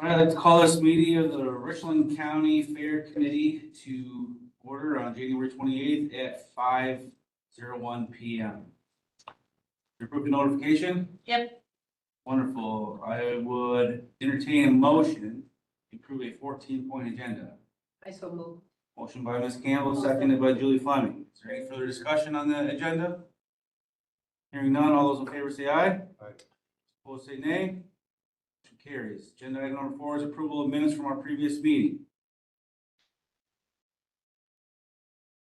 All right, let's call this meeting of the Richland County Fair Committee to order on January 28th at 5:01 p.m. You approve the notification? Yep. Wonderful. I would entertain a motion to approve a 14-point agenda. I so move. Motion by Ms. Campbell, seconded by Julie Fleming. Is there any further discussion on the agenda? Hearing none, all those in favor say aye. Aye. Opposed say nay. Motion carries. Agenda item number 4 is approval of minutes from our previous meeting.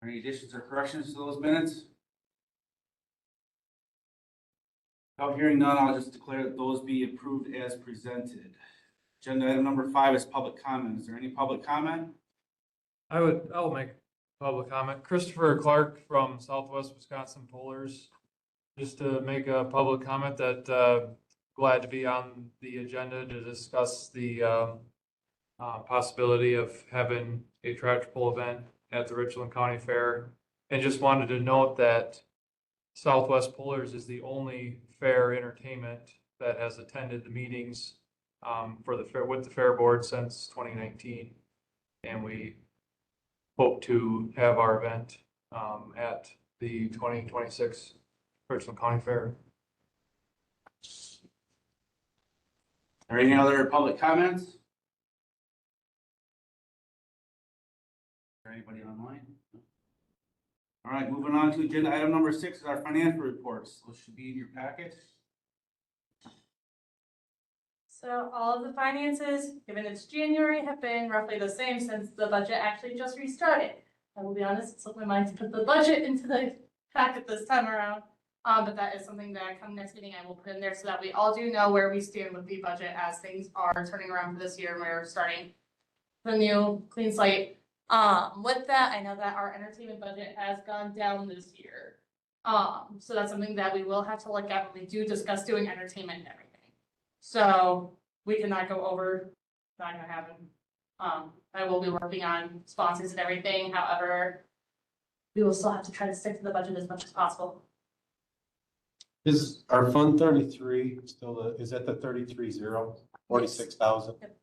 Any additions or corrections to those minutes? Without hearing none, I'll just declare that those be approved as presented. Agenda item number 5 is public comment. Is there any public comment? I'll make public comment. Christopher Clark from Southwest Wisconsin Polars. Just to make a public comment that glad to be on the agenda to discuss the possibility of having a tractor pull event at the Richland County Fair. And just wanted to note that Southwest Polars is the only fair entertainment that has attended the meetings for the fair with the fair board since 2019. And we hope to have our event at the 2026 Richland County Fair. Are any other public comments? Is there anybody online? All right, moving on to agenda item number 6 is our financial reports. Those should be in your packet. So all of the finances, given it's January, have been roughly the same since the budget actually just restarted. I will be honest, it slipped my mind to put the budget into the packet this time around. But that is something that come next meeting I will put in there so that we all do know where we stand with the budget as things are turning around for this year and we're starting the new clean slate. With that, I know that our entertainment budget has gone down this year. So that's something that we will have to look at when we do discuss doing entertainment and everything. So we cannot go over, not gonna happen. I will be working on sponsors and everything. However, we will still have to try to stick to the budget as much as possible. Is our Fund 33 still, is that the 33-0, 46,000? Yep.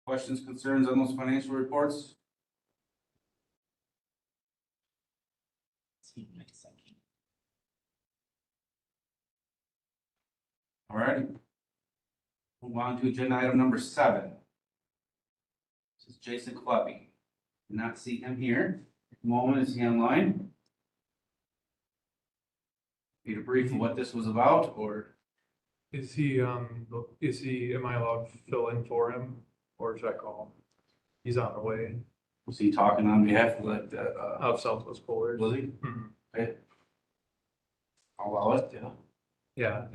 Questions, concerns on those financial reports? All right. Move on to agenda item number 7. This is Jason Kleppe. Did not see him here. At the moment, is he online? Need a brief of what this was about, or? Am I allowed to fill in for him or should I call him? He's on the way. Was he talking on behalf of like that? Of Southwest Polars. Was he? Mhm. Okay. I'll allow it, yeah. Yeah,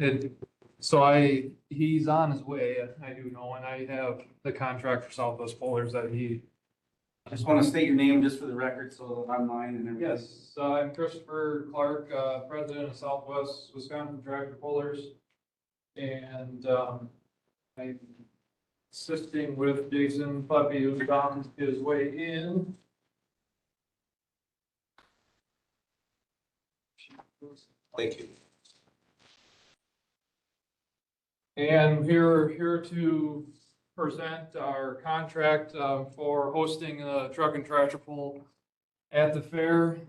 he's on his way, I do know, and I have the contract for Southwest Polars that he. I just want to state your name just for the record, so that online and everything. Yes, I'm Christopher Clark, president of Southwest Wisconsin Tractor Pullers. And I'm assisting with Jason Kleppe, who's on his way in. Thank you. And here to present our contract for hosting a truck and tractor pull at the fair,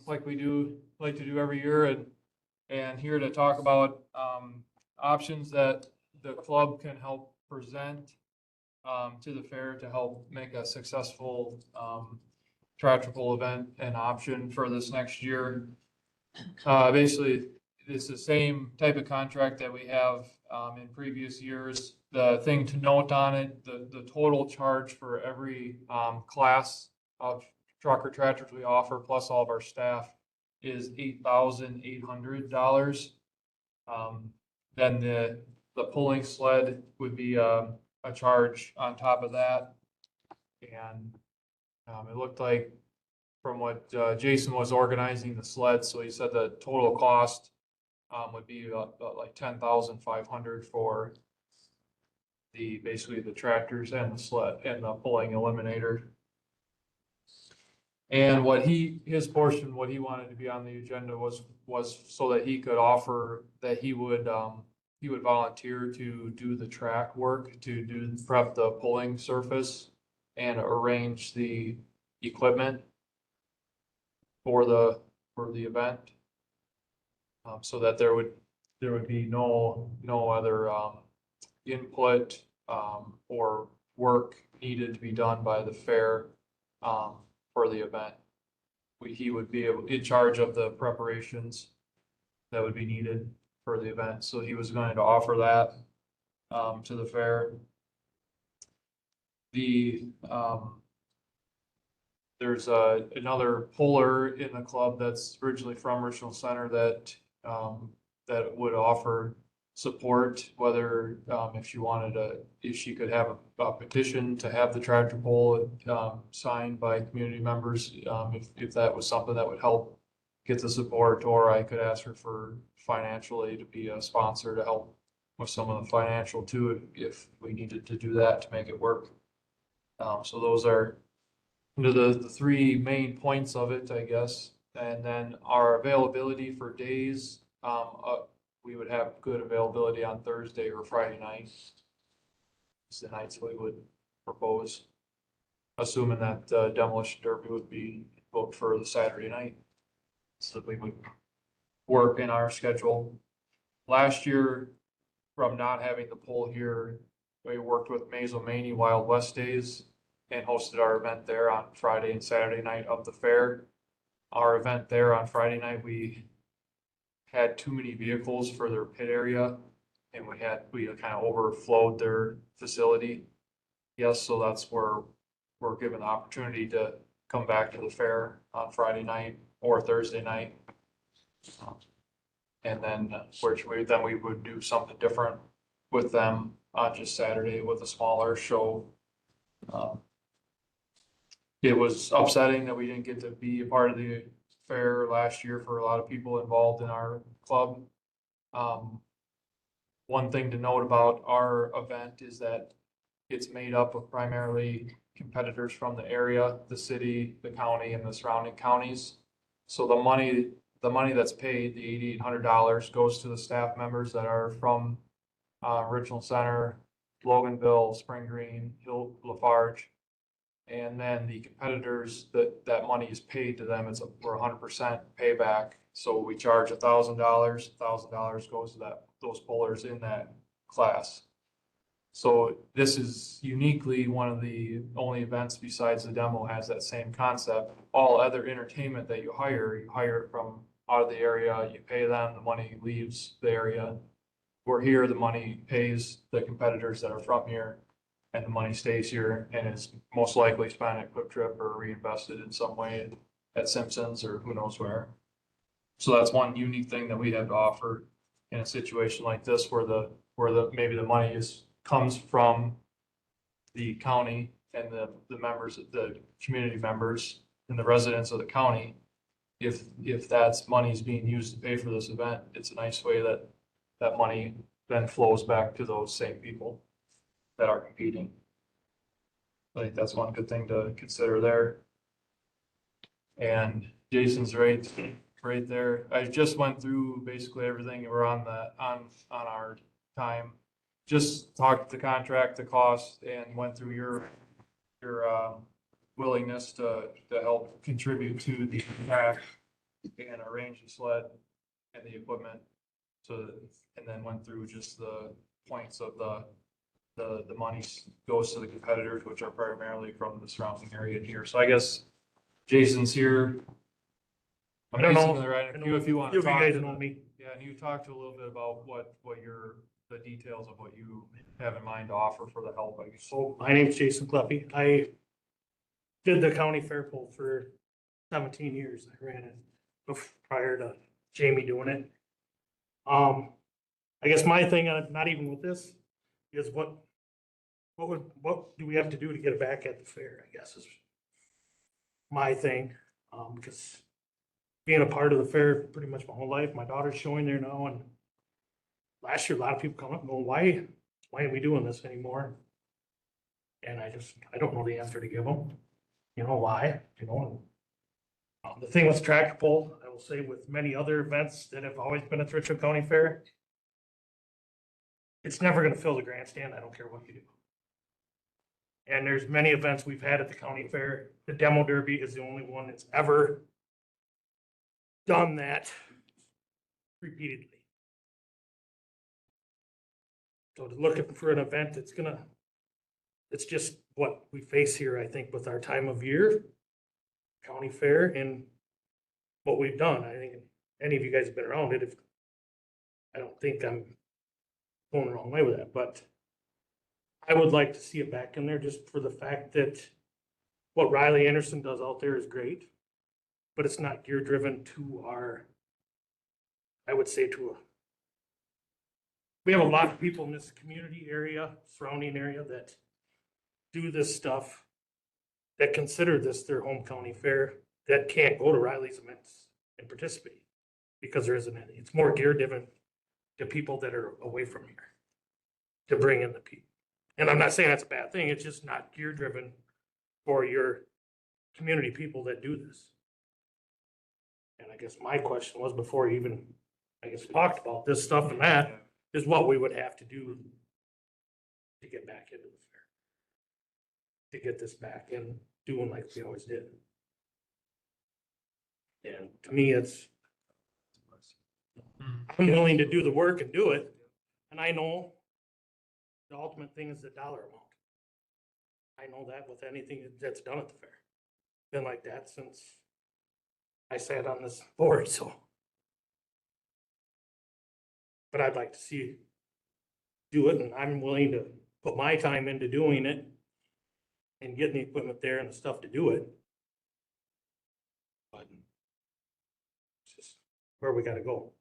like we like to do every year, and here to talk about options that the club can help present to the fair to help make a successful tractor pull event an option for this next year. Basically, it's the same type of contract that we have in previous years. The thing to note on it, the total charge for every class of truck or tractors we offer, plus all of our staff, is $8,800. Then the pulling sled would be a charge on top of that. And it looked like from what Jason was organizing the sled, so he said the total cost would be about like $10,500 for basically the tractors and the sled and the pulling eliminator. And his portion, what he wanted to be on the agenda was so that he could offer that he would volunteer to do the track work, to prep the pulling surface and arrange the equipment for the event. So that there would be no other, input, or work needed to be done by the fair, for the event. He would be in charge of the preparations that would be needed for the event, so he was going to offer that, to the fair. There's another puller in the club that's originally from Richland Center that would offer support, whether, if she could have a petition to have the tractor pull, signed by community members, if that was something that would help get the support, or I could ask her for financially to be a sponsor to help with some of the financial too, if we needed to do that to make it work. So those are the three main points of it, I guess. And then our availability for days, we would have good availability on Thursday or Friday night. It's the nights we would propose, assuming that demolition derby would be booked for the Saturday night. So that we would work in our schedule. Last year, from not having the pull here, we worked with Mazomanie Wild West Days and hosted our event there on Friday and Saturday night of the fair. Our event there on Friday night, we had too many vehicles for their pit area, and we kind of overflowed their facility. Yes, so that's where we're given the opportunity to come back to the fair on Friday night or Thursday night. And then, we would do something different with them on just Saturday with a smaller show. It was upsetting that we didn't get to be a part of the fair last year for a lot of people involved in our club. One thing to note about our event is that it's made up of primarily competitors from the area, the city, the county, and the surrounding counties. So the money that's paid, the $8,800, goes to the staff members that are from Richland Center, Loganville, Spring Green, Hill, Lafarge. And then the competitors, that money is paid to them. We're 100% payback. So we charge $1,000. $1,000 goes to those pullers in that class. So this is uniquely one of the only events besides the demo has that same concept. All other entertainment that you hire it from out of the area. You pay them, the money leaves the area. We're here, the money pays the competitors that are from here, and the money stays here and is most likely spent at Quick Trip or reinvested in some way at Simpsons or who knows where. So that's one unique thing that we have to offer in a situation like this where maybe the money comes from the county and the members, the community members and the residents of the county. If that's money is being used to pay for this event, it's a nice way that money then flows back to those same people that are competing. I think that's one good thing to consider there. And Jason's right there. I just went through basically everything. We're on our time. Just talked the contract, the cost, and went through your willingness to help contribute to the track and arrange the sled and the equipment. And then went through just the points of the money goes to the competitors, which are primarily from the surrounding area here. So I guess Jason's here. I don't know. If you want to You talk guys to know me. Yeah, and you talked a little bit about the details of what you have in mind to offer for the help, I guess. So my name's Jason Cleffy. I did the county fair poll for 17 years. I ran it prior to Jamie doing it. I guess my thing, not even with this, is what do we have to do to get it back at the fair, I guess is my thing. Because being a part of the fair pretty much my whole life, my daughter's showing there now, and last year a lot of people come up and go, why aren't we doing this anymore? And I don't know the answer to give them. You know why, The thing with tractor pull, I will say with many other events that have always been at the Richland County Fair, it's never gonna fill the grandstand, I don't care what you do. And there's many events we've had at the county fair. The demo derby is the only one that's ever done that repeatedly. So to look for an event that's gonna, it's just what we face here, I think, with our time of year, county fair, and what we've done. I think any of you guys have been around it, if, I don't think I'm going the wrong way with that, but I would like to see it back in there just for the fact that what Riley Anderson does out there is great, but it's not gear driven to our, I would say to a, we have a lot of people in this community area, surrounding area that do this stuff, that consider this their home county fair, that can't go to Riley's events and participate because there isn't any. It's more gear driven to people that are away from here to bring in the people. And I'm not saying that's a bad thing. It's just not gear driven for your community people that do this. And I guess my question was before you even, I guess, talked about this stuff and that is what we would have to do to get back into the fair. To get this back and doing like we always did. And to me, it's, I'm willing to do the work and do it. And I know the ultimate thing is the dollar amount. I know that with anything that's done at the fair. Been like that since I sat on this board, so. But I'd like to see do it, and I'm willing to put my time into doing it and getting the equipment there and the stuff to do it. But it's just where we gotta go.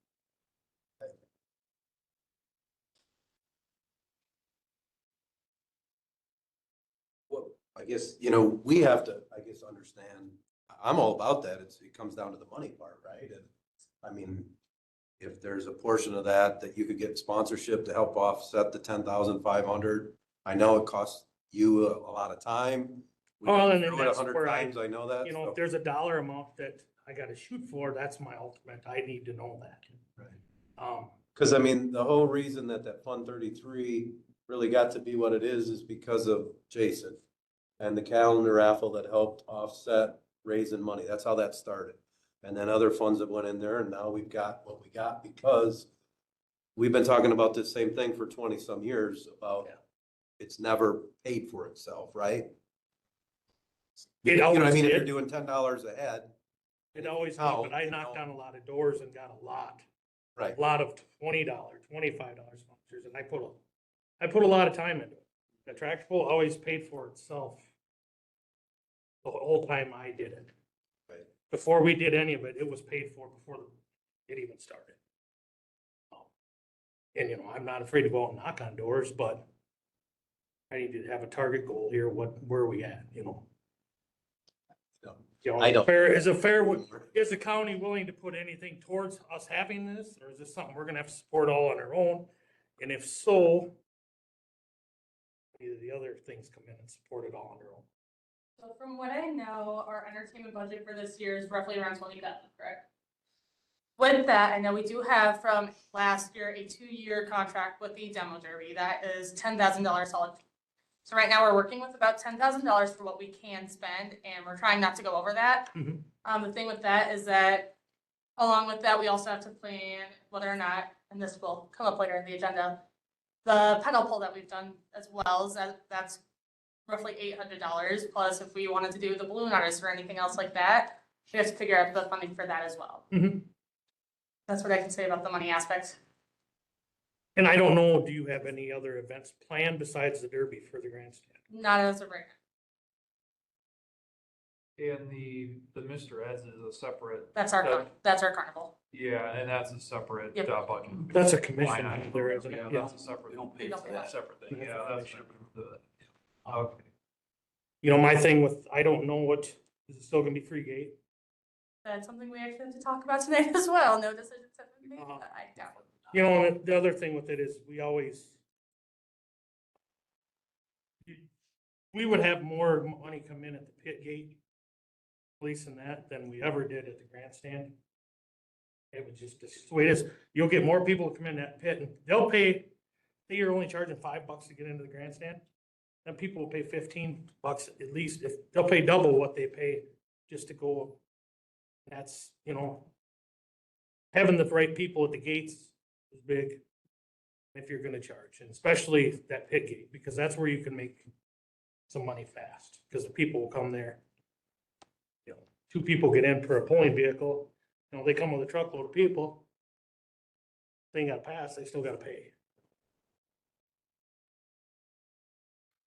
Well, I guess, we have to, I guess, understand, I'm all about that. It comes down to the money part, right? And I mean, if there's a portion of that you could get sponsorship to help offset the 10,500, I know it costs you a lot of time. Well, and then We've done it that's 100 where times, I know that. if there's a dollar amount that I gotta shoot for, that's my ultimate. I need to know that. Right. Cause I mean, the whole reason that Fund 33 really got to be what it is because of Jason and the calendar raffle that helped offset raising money. That's how that started. And then other funds that went in there, and now we've got what we got because we've been talking about this same thing for 20 some years about it's never paid for itself, right? It You know what I always mean? If you're did. doing $10 a head. It always did, Now, but I knocked down a lot of doors and got a lot Right. of $20, $25 sponsors, and I put a lot of time into it. The tractor pull always paid for itself the whole time I did it. Right. Before we did any of it, it was paid for before it even started. And I'm not afraid to go out and knock on doors, but I need to have a target goal here. Where are we at, I don't. Is the county willing to put anything towards us having this, or is this something we're gonna have to support all on our own? And if so, either the other things come in and support it all on their own. So from what I know, our entertainment budget for this year is roughly around 20,000, correct? With that, I know we do have from last year a 2-year contract with the demo derby. That is $10,000 solid. So right now we're working with about $10,000 for what we can spend, and we're trying not to go over that. Mhm. The thing with that is that along with that, we also have to plan whether or not, and this will come up later in the agenda, the pedal pull that we've done as well, is that's roughly $800. Plus, if we wanted to do the balloon artist or anything else like that, we have to figure out the funding for that as well. Mhm. That's what I can say about the money aspect. And I don't know, do you have any other events planned besides the derby for the grandstand? Not as of right now. And the Mr. Ed's is a separate, That's our carnival. yeah, and that's a separate Yep. Budget. That's a line commission item. there, isn't Yeah, it? Yeah. that's a separate. We don't pay We don't for pay that. that. Separate thing, That's yeah, a that's. commission. Okay. My thing with, I don't know is it still gonna be free gate? That's something we actually have to talk about tonight as well. No decisions have been made, but I doubt it. And the other thing with it is we would have more money come in at the pit gate policing that than we ever did at the grandstand. It was just, it's the way it is. You'll get more people to come in that pit and they'll pay, say you're only charging $5 to get into the grandstand. Then people will pay $15 at least, if they'll pay double what they pay just to go. That's, you know, having the right people at the gates is big if you're gonna charge, and especially that pit gate, because that's where you can make some money fast, because the people will come there. You know, 2 people get in per a pulling vehicle, you know, they come with a truckload of people. They ain't got to pass, they still gotta pay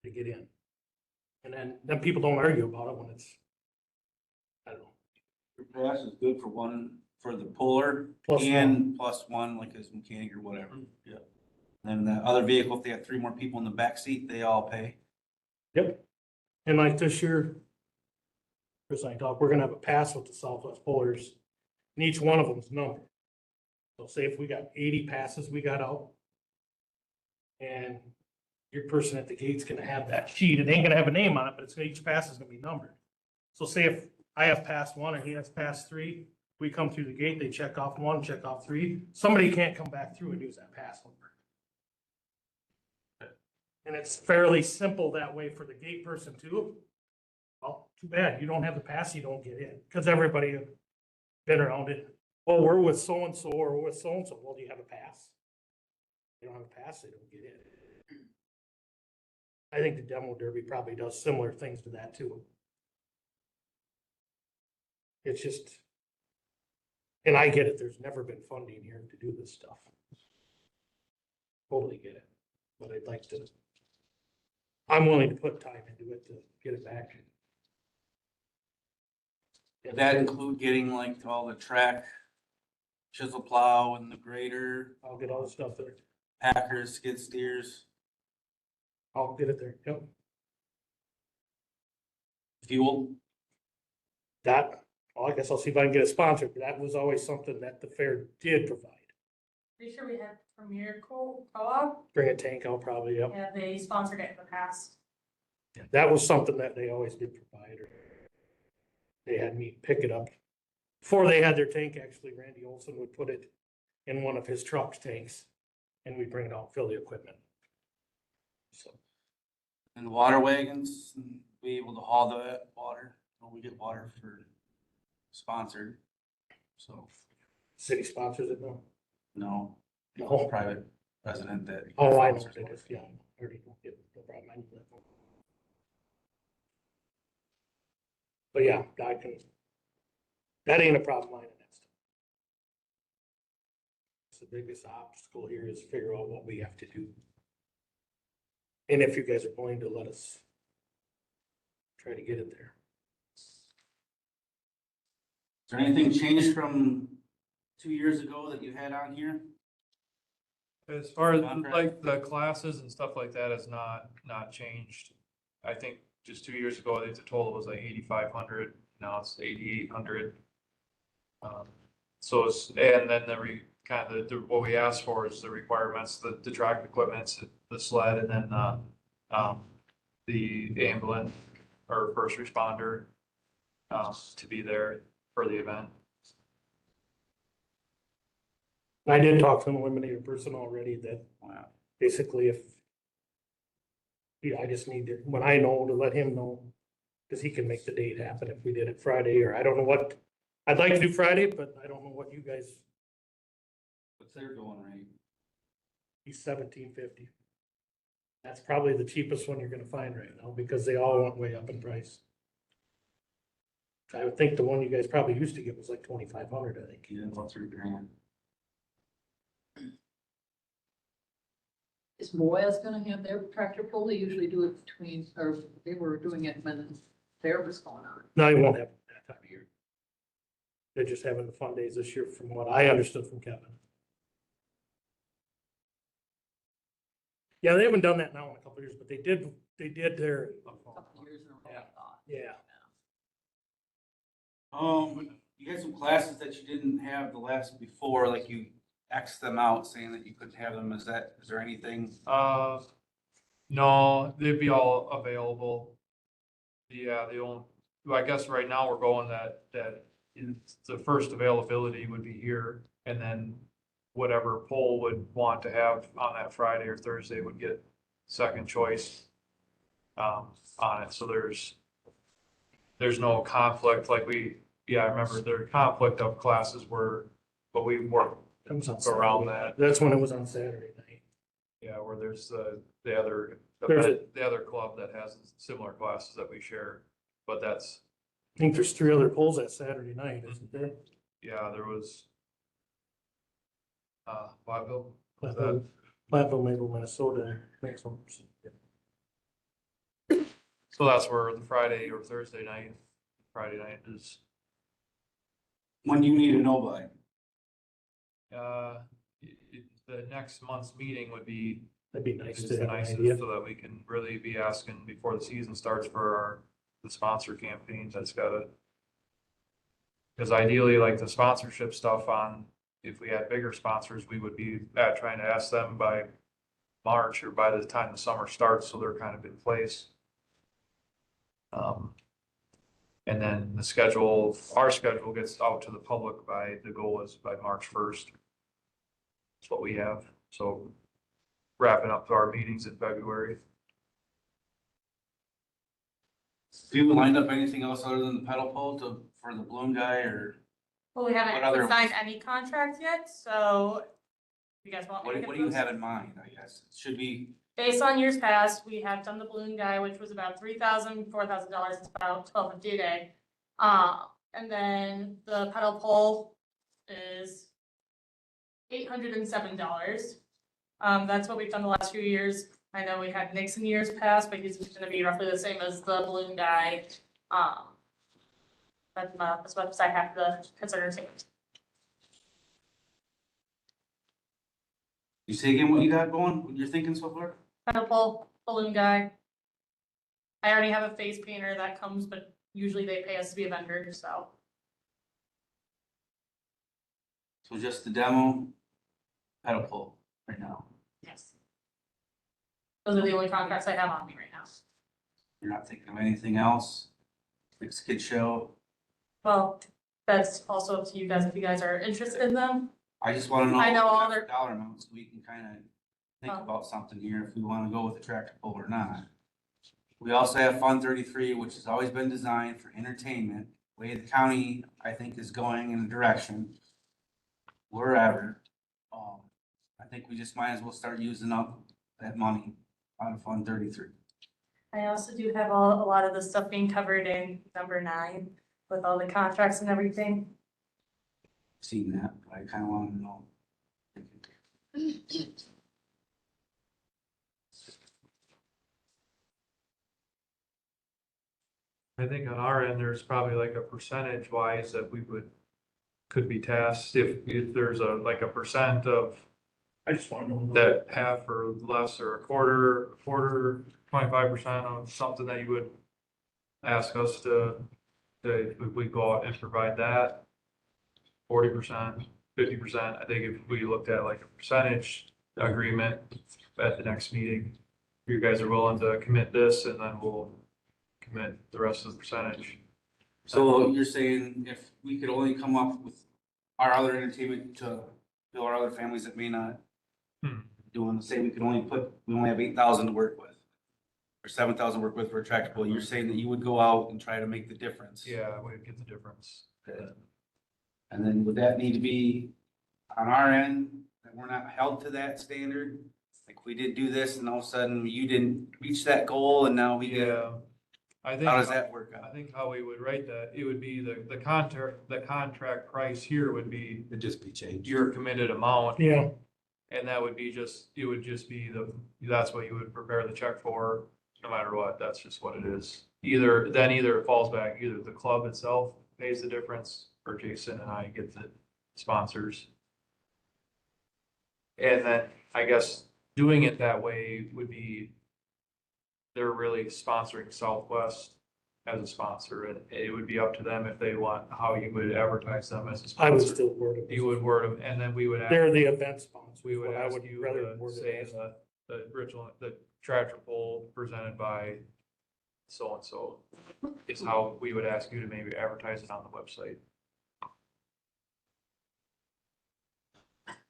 to get in. And then people don't argue about it when it's, I don't know, Your pass is good for one, for the puller plus and plus one, like his mechanic or whatever. Yeah. And the other vehicle, if they have 3 more people in the back seat, they all pay. Yep. And like this year, Chris and I talked, we're gonna have a pass with the Southwest Pullers, and each one of them's numbered. So say if we got 80 passes we got out, and your person at the gate's gonna have that sheet, it ain't gonna have a name on it, but each pass is gonna be numbered. So say if I have pass 1 and he has pass 3, we come through the gate, they check off 1, check off 3, somebody can't come back through and use that pass number. And it's fairly simple that way for the gate person too. Well, too bad, you don't have the pass, you don't get in, because everybody been around it. Well, we're with so-and-so or we're with so-and-so, well, do you have a pass? They don't have a pass, they don't get in. I think the demo derby probably does similar things to that too. It's just, and I get it, there's never been funding here to do this stuff. Totally get it, but I'd like to, I'm willing to put time into it to get it back. Does that include getting like all the track, chisel plow and the grader, I'll get all the stuff there. packers, skid steers, I'll get it there, yep. fuel? That, well, I guess I'll see if I can get it sponsored, but that was always something that the fair did provide. Pretty sure we had Premier Co-op, Bring a tank out probably, yep. yeah, they sponsored it in the past. That was something that they always did provide, or they had me pick it up. Before they had their tank, actually, Randy Olson would put it in one of his truck's tanks, and we'd bring it out, fill the equipment. So, And the water wagons, and be able to haul the water, or we get water for sponsored. So, city sponsors it now. no, No. private resident that. Oh, I know, sponsors they it. just, yeah, I already know, yeah, no problem, I knew that. But yeah, I can, that ain't a problem line in that stuff. The biggest obstacle here is figure out what we have to do. And if you guys are willing to let us try to get it there. Is there anything changed from 2 years ago that you had on here? As far as Contract. like the classes and stuff like that has not changed. I think just 2 years ago, I think the total was like 8,500, now it's 8,800. So it's, and then what we asked for is the requirements, the track equipment, the sled, and then, the ambulance or first responder, to be there for the event. I did talk to an eliminator person already that Wow. basically if, yeah, I just need to, when I know, to let him know, because he can make the date happen if we did it Friday, or I don't know what, I'd like to do Friday, but I don't know what you guys, What's their going rate? he's $17.50. That's probably the cheapest one you're gonna find right now, because they all went way up in price. I would think the one you guys probably used to get was like 2,500, I think. Yeah, about $3,000. Is Moya's gonna have their tractor pull? They usually do it between, or they were doing it when the fair was going on. No, you won't have it that time of year. They're just having the fun days this year, from what I understood from Kevin. Yeah, they haven't done that now in a couple of years, but they did their, A couple years in a row, I thought. yeah. You had some classes that you didn't have the last before, like you Xed them out saying that you couldn't have them. Is there anything? No, they'd be all available. Yeah, the only, I guess right now we're going that the first availability would be here, and then whatever poll would want to have on that Friday or Thursday would get second choice on it. So there's no conflict like I remember there conflict of classes were, but we work That was on around Saturday. that. That's when it was on Saturday night. Yeah, where there's the other, There's the other club that has similar classes that we share, but that's, I think there's 3 other polls that Saturday night, isn't there? yeah, there was Platteville, was that, Platteville, Platteville, Maple, Minnesota, maximum. so that's where the Friday or Thursday night, Friday night is, When do you need to know by? the next month's meeting would be That'd be nice is to the have an nicest, idea. so that we can really be asking before the season starts for the sponsor campaigns, that's gotta. Because ideally, like the sponsorship stuff if we had bigger sponsors, we would be trying to ask them by March or by the time the summer starts, so they're kind of in place. And then our schedule gets out to the public the goal is by March 1st. That's what we have, so wrapping up our meetings in February. Do you lined up anything else other than the pedal pole for the balloon guy or Well, we haven't What other- signed any contracts yet, so you guys want me to what get do you those? have in mind, I guess? Should be, Based on years past, we have done the balloon guy, which was about $4,000, it's about $1,250 a day. And then the pedal pole is $807. That's what we've done the last few years. I know we had Nick's in years past, but he's gonna be roughly the same as the balloon guy. But as much as I have to consider things. you say again what you got going, what you're thinking so far? Pedal pole, balloon guy. I already have a face painter that comes, but usually they pay us to be a vendor, so. So just the demo, pedal pole right now. Yes. Those are the only contracts I have on me right now. You're not thinking of anything else? Like skid show? Well, that's also up to you guys if you guys are interested in them. I just wanna know. I know all the their- dollar amounts, so we can kinda think Oh. about something here, if we wanna go with the tractor pull or not. We also have Fund 33, which has always been designed for entertainment, way the county, I think, is going in a direction. Wherever, I think we just might as well start using up that money out of Fund 33. I also do have a lot of the stuff being covered in number 9 with all the contracts and everything. Seen that, but I kinda wanna know. I think on our end, there's probably like a percentage wise that could be tasked if there's like a percent of I just want to know. that half or less or a quarter, 25% of something that you would ask us if we go out and provide that. 40%, 50%. I think if we looked at like a percentage agreement at the next meeting, you guys are willing to commit this and then we'll commit the rest of the percentage. So you're saying if we could only come up with our other entertainment to fill our other families that may not doing, say we only have 8,000 to work with. Or 7,000 to work with for a tractor pull, you're saying that you would go out and try to make the difference? Yeah, we'd get the difference. Okay. And then would that need to be on our end, that we're not held to that standard? Like we did do this and all of a sudden you didn't reach that goal and now we get, Yeah, I think. how does that work I out? think how we would write that, it would be the contract price here would be It'd just be changed. your committed amount. Yeah, And that would be it would just be that's what you would prepare the check for, no matter what, that's just what it is. Either it falls back, either the club itself pays the difference, or Jason and I get the sponsors. And then, I guess, doing it that way would be, they're really sponsoring Southwest as a sponsor, and it would be up to them if they want, how you would advertise them as a sponsor. I would still word it. You would word them, and then we would. They're the event sponsors. We would I ask would you rather to word it say as. the Richland, the tractor pull presented by so-and-so. is how we would ask you to maybe advertise it on the website.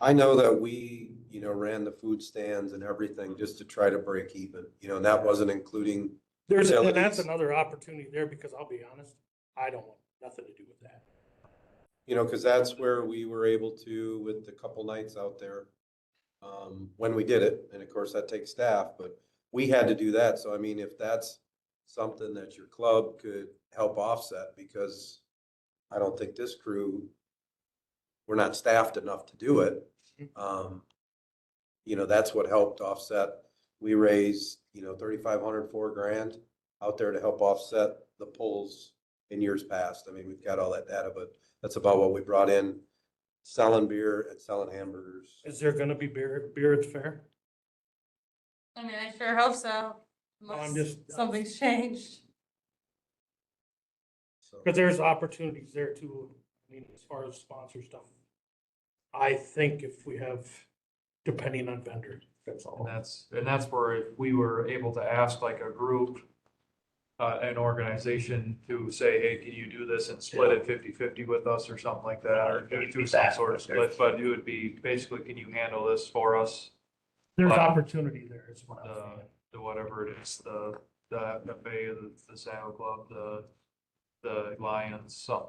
I know that we, ran the food stands and everything just to try to break even, and that wasn't including, And that's Utilities. another opportunity there, because I'll be honest, I don't want nothing to do with that. because that's where we were able to, with the couple nights out there, when we did it, and of course that takes staff, but we had to do that. So I mean, if that's something that your club could help offset, because I don't think this crew, we're not staffed enough to do it. That's what helped offset. We raised, 3,500, $4,000 out there to help offset the pulls in years past. I mean, we've got all that data, but that's about what we brought in, selling beer and selling hamburgers. Is there gonna be beer at the fair? I mean, I sure hope so. I'm Unless just- something's changed. So, Because there's opportunities there too. I mean, as far as sponsor stuff. I think if we have, depending on vendor, that's all. And that's where if we were able to ask like a group, an organization to say, hey, can you do this and split it 50-50 with us or something like that, or do some sort of split, but it would be basically, can you handle this for us? There's But- opportunity there is what I'm The, saying. the whatever it is, the FFA, the Saddle Club, the Lions, some.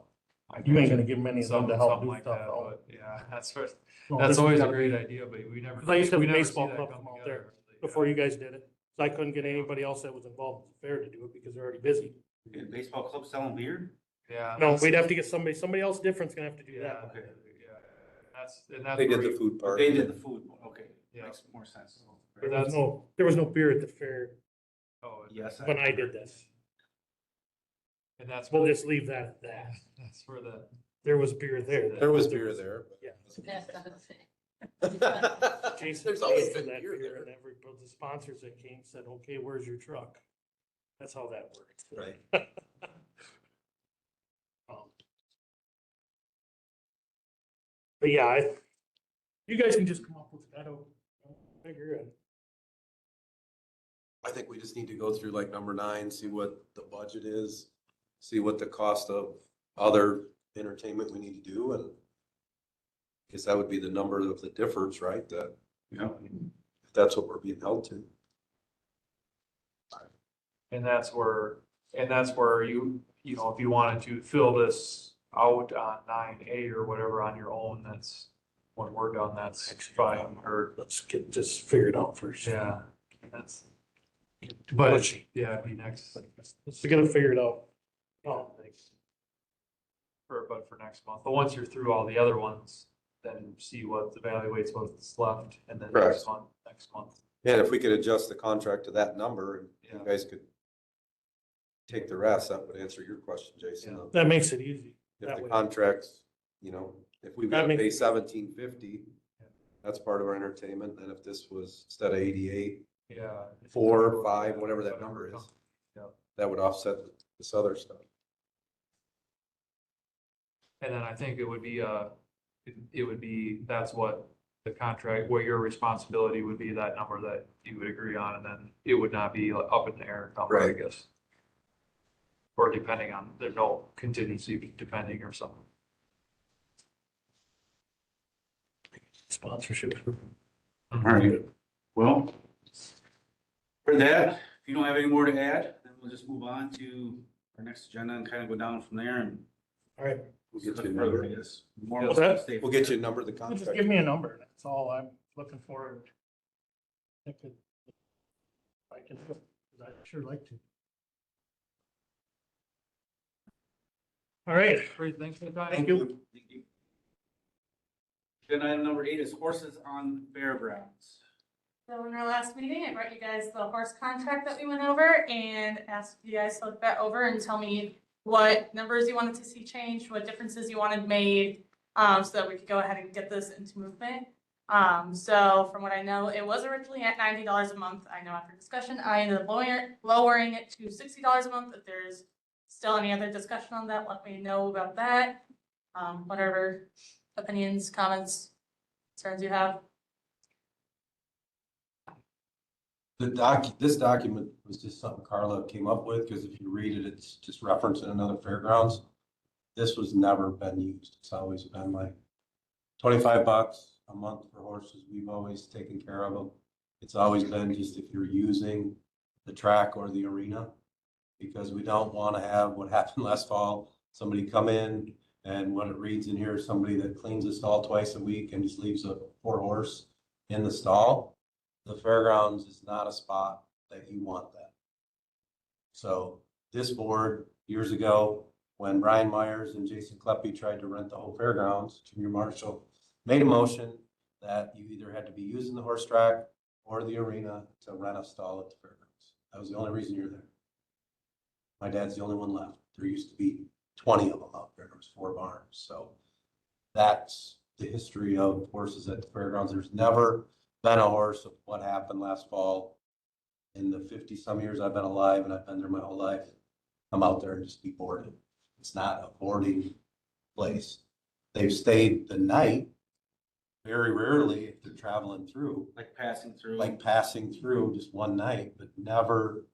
You ain't gonna give many of them to help Something do like stuff. that, though. but yeah, that's right. No, That's this has always a gotta great be- idea, but we never. 'Cause I used to have we a never baseball see that club come from out together. Before you guys did it. So I couldn't get anybody else that was involved with the fair to do it because they're already busy. Okay, baseball club selling beer? Yeah. No, that's- we'd have to get somebody else different's gonna have to do Yeah, that. Okay. yeah. That's They did where the you- food part. They did the food, okay, Yeah. makes more sense. There But was no beer at the fair Oh, Yes. when I did this. and that's. We'll just leave that at that. That's where the. There was beer there. There was beer there. Yeah. That's not a thing. Jason There's always paid for been that beer beer there. and the sponsors that came said, okay, where's your truck? That's how that worked. Right. Um, But yeah, you guys can just come up with, I don't figure it. I think we just need to go through like number 9, see what the budget is, see what the cost of other entertainment we need to do, and I guess that would be the number of the difference, right? That, Yeah. if that's what we're being held to. And that's where you know, if you wanted to fill this out on 9A or whatever on your own, that's, when we're done, that's fine, or, Let's get this figured out first. yeah, that's, But but, yeah, it'd be next. let's get it figured out. Oh, For next month, but once you're through all the other ones, then see what evaluates what's left, and then Correct. next month. And if we could adjust the contract to that number, and you Yeah. guys could take the rest, that would answer your question, Jason. Yeah. that makes it easy. If that the way. contracts, if we've got to That pay makes- 1750, that's part of our entertainment. And if this was instead of 88, Yeah. 4, 5, whatever that number is, Yeah. that would offset this other stuff. And then I think it would be, that's what the contract, where your responsibility would be that number that you would agree on, and then it would not be up in the air number, I Right. guess. Or depending on, there's no contingency depending or something. Sponsorship. All right, well, for that, if you don't have any more to add, then we'll just move on to our next agenda and kind of go down from there and All right, We'll get look you a further, number. I guess. More What's that? stay- We'll get you a number of the just contract. give me a number. That's all I'm looking for. I could, I can, do it, 'cause I'd sure like to. All right, Great, thanks for the time. thank you. Thank you. Agenda item number 8 is horses on fairgrounds. So in our last meeting, I brought you guys the horse contract that we went over and asked you guys to look that over and tell me what numbers you wanted to see changed, what differences you wanted made, so that we could go ahead and get this into movement. So from what I know, it was originally at $90 a month. I know after discussion, I ended up lowering it to $60 a month. If there's still any other discussion on that, let me know about that. Whatever opinions, comments, concerns you have. This document was just something Carla came up with, because if you read it, it's just referencing another fairgrounds. This was never been used. It's always been like $25 a month for horses. We've always taken care of them. It's always been just if you're using the track or the arena, because we don't want to have what happened last fall. Somebody come in and what it reads in here, somebody that cleans the stall twice a week and just leaves a poor horse in the stall. The fairgrounds is not a spot that you want that. So this board years ago, when Brian Myers and Jason Kleppe tried to rent the whole fairgrounds, Junior Marshall made a motion that you either had to be using the horse track or the arena to rent a stall at the fairgrounds. That was the only reason you're there. My dad's the only one left. There used to be 20 of them out there. There was 4 barns. So that's the history of horses at the fairgrounds. There's never been a horse of what happened last fall. In the 50 some years I've been alive, and I've been there my whole life, I'm out there and just be boarded. It's not a boarding place. They've stayed the night very rarely if they're traveling through, Like passing through. like passing through just one night, but never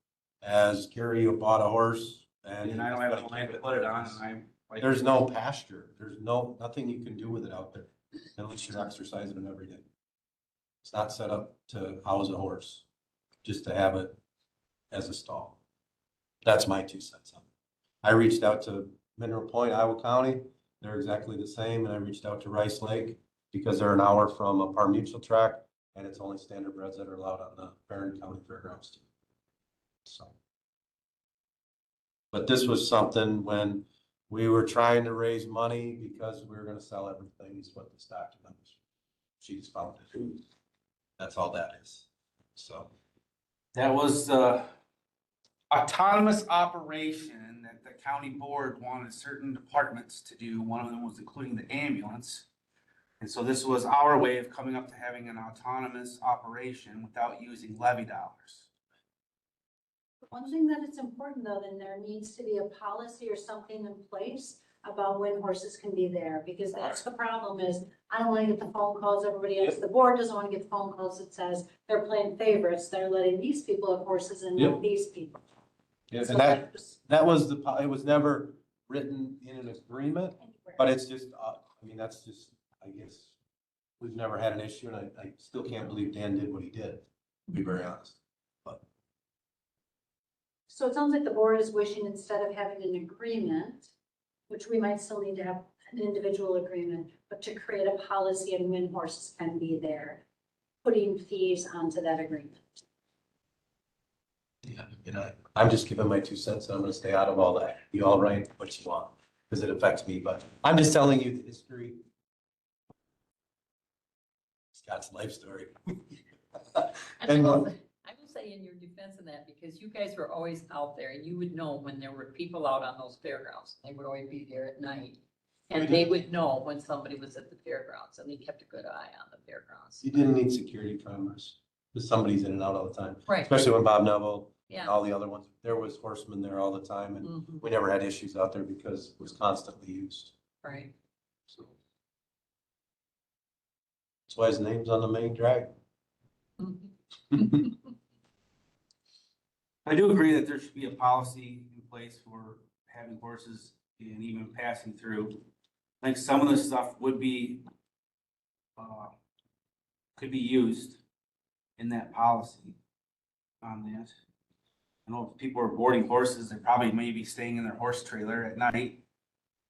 as Gary bought a horse and. And I don't have a land to put it on, and I'm like. There's no pasture. There's nothing you can do with it out there unless you're exercising it every day. It's not set up to house a horse, just to have it as a stall. That's my 2 cents on it. I reached out to Mineral Point, Iowa County. They're exactly the same. And I reached out to Rice Lake because they're an hour from a Par Mutual track, and it's only standard breds that are allowed on the Barron County Fairgrounds too. So. But this was something when we were trying to raise money because we were gonna sell everything, is what this document was. She just found it. That's all that is. So. That was autonomous operation that the county board wanted certain departments to do. One of them was including the ambulance. And so this was our way of coming up to having an autonomous operation without using levy dollars. One thing that it's important though, then there needs to be a policy or something in place about when horses can be there, because that's the problem is, I don't wanna get the phone calls, everybody else, the board doesn't wanna get the phone calls that says they're playing favorites, they're letting these people have horses and not these people. Yeah, So and that just was it was never written in an agreement, anywhere. but it's just, I mean, that's just, I guess, we've never had an issue, and I still can't believe Dan did what he did, to be very honest. So it sounds like the board is wishing, instead of having an agreement, which we might still need to have an individual agreement, but to create a policy on when horses can be there, putting fees onto that agreement. Yeah, you know, I'm just giving my 2 cents, and I'm gonna stay out of all that. You all write what you want, because it affects me, but I'm just telling you the history. Scott's life story. And I will say in your defense of that, because you guys were always out there and you would know when there were people out on those fairgrounds. They would always be there at night. And they would know when somebody was at the fairgrounds, and they kept a good eye on the fairgrounds. you didn't need security cameras, because somebody's in and out all the time, Right, especially when Bob Neville and yeah. all the other ones. There was horsemen there all the time, and Mhm, we never had issues out there because it was constantly used. right. So that's why his name's on the main drag. Mhm. I do agree that there should be a policy in place for having horses and even passing through. I think some of this stuff would be, could be used in that policy on that. I know if people are boarding horses, they're probably maybe staying in their horse trailer at night.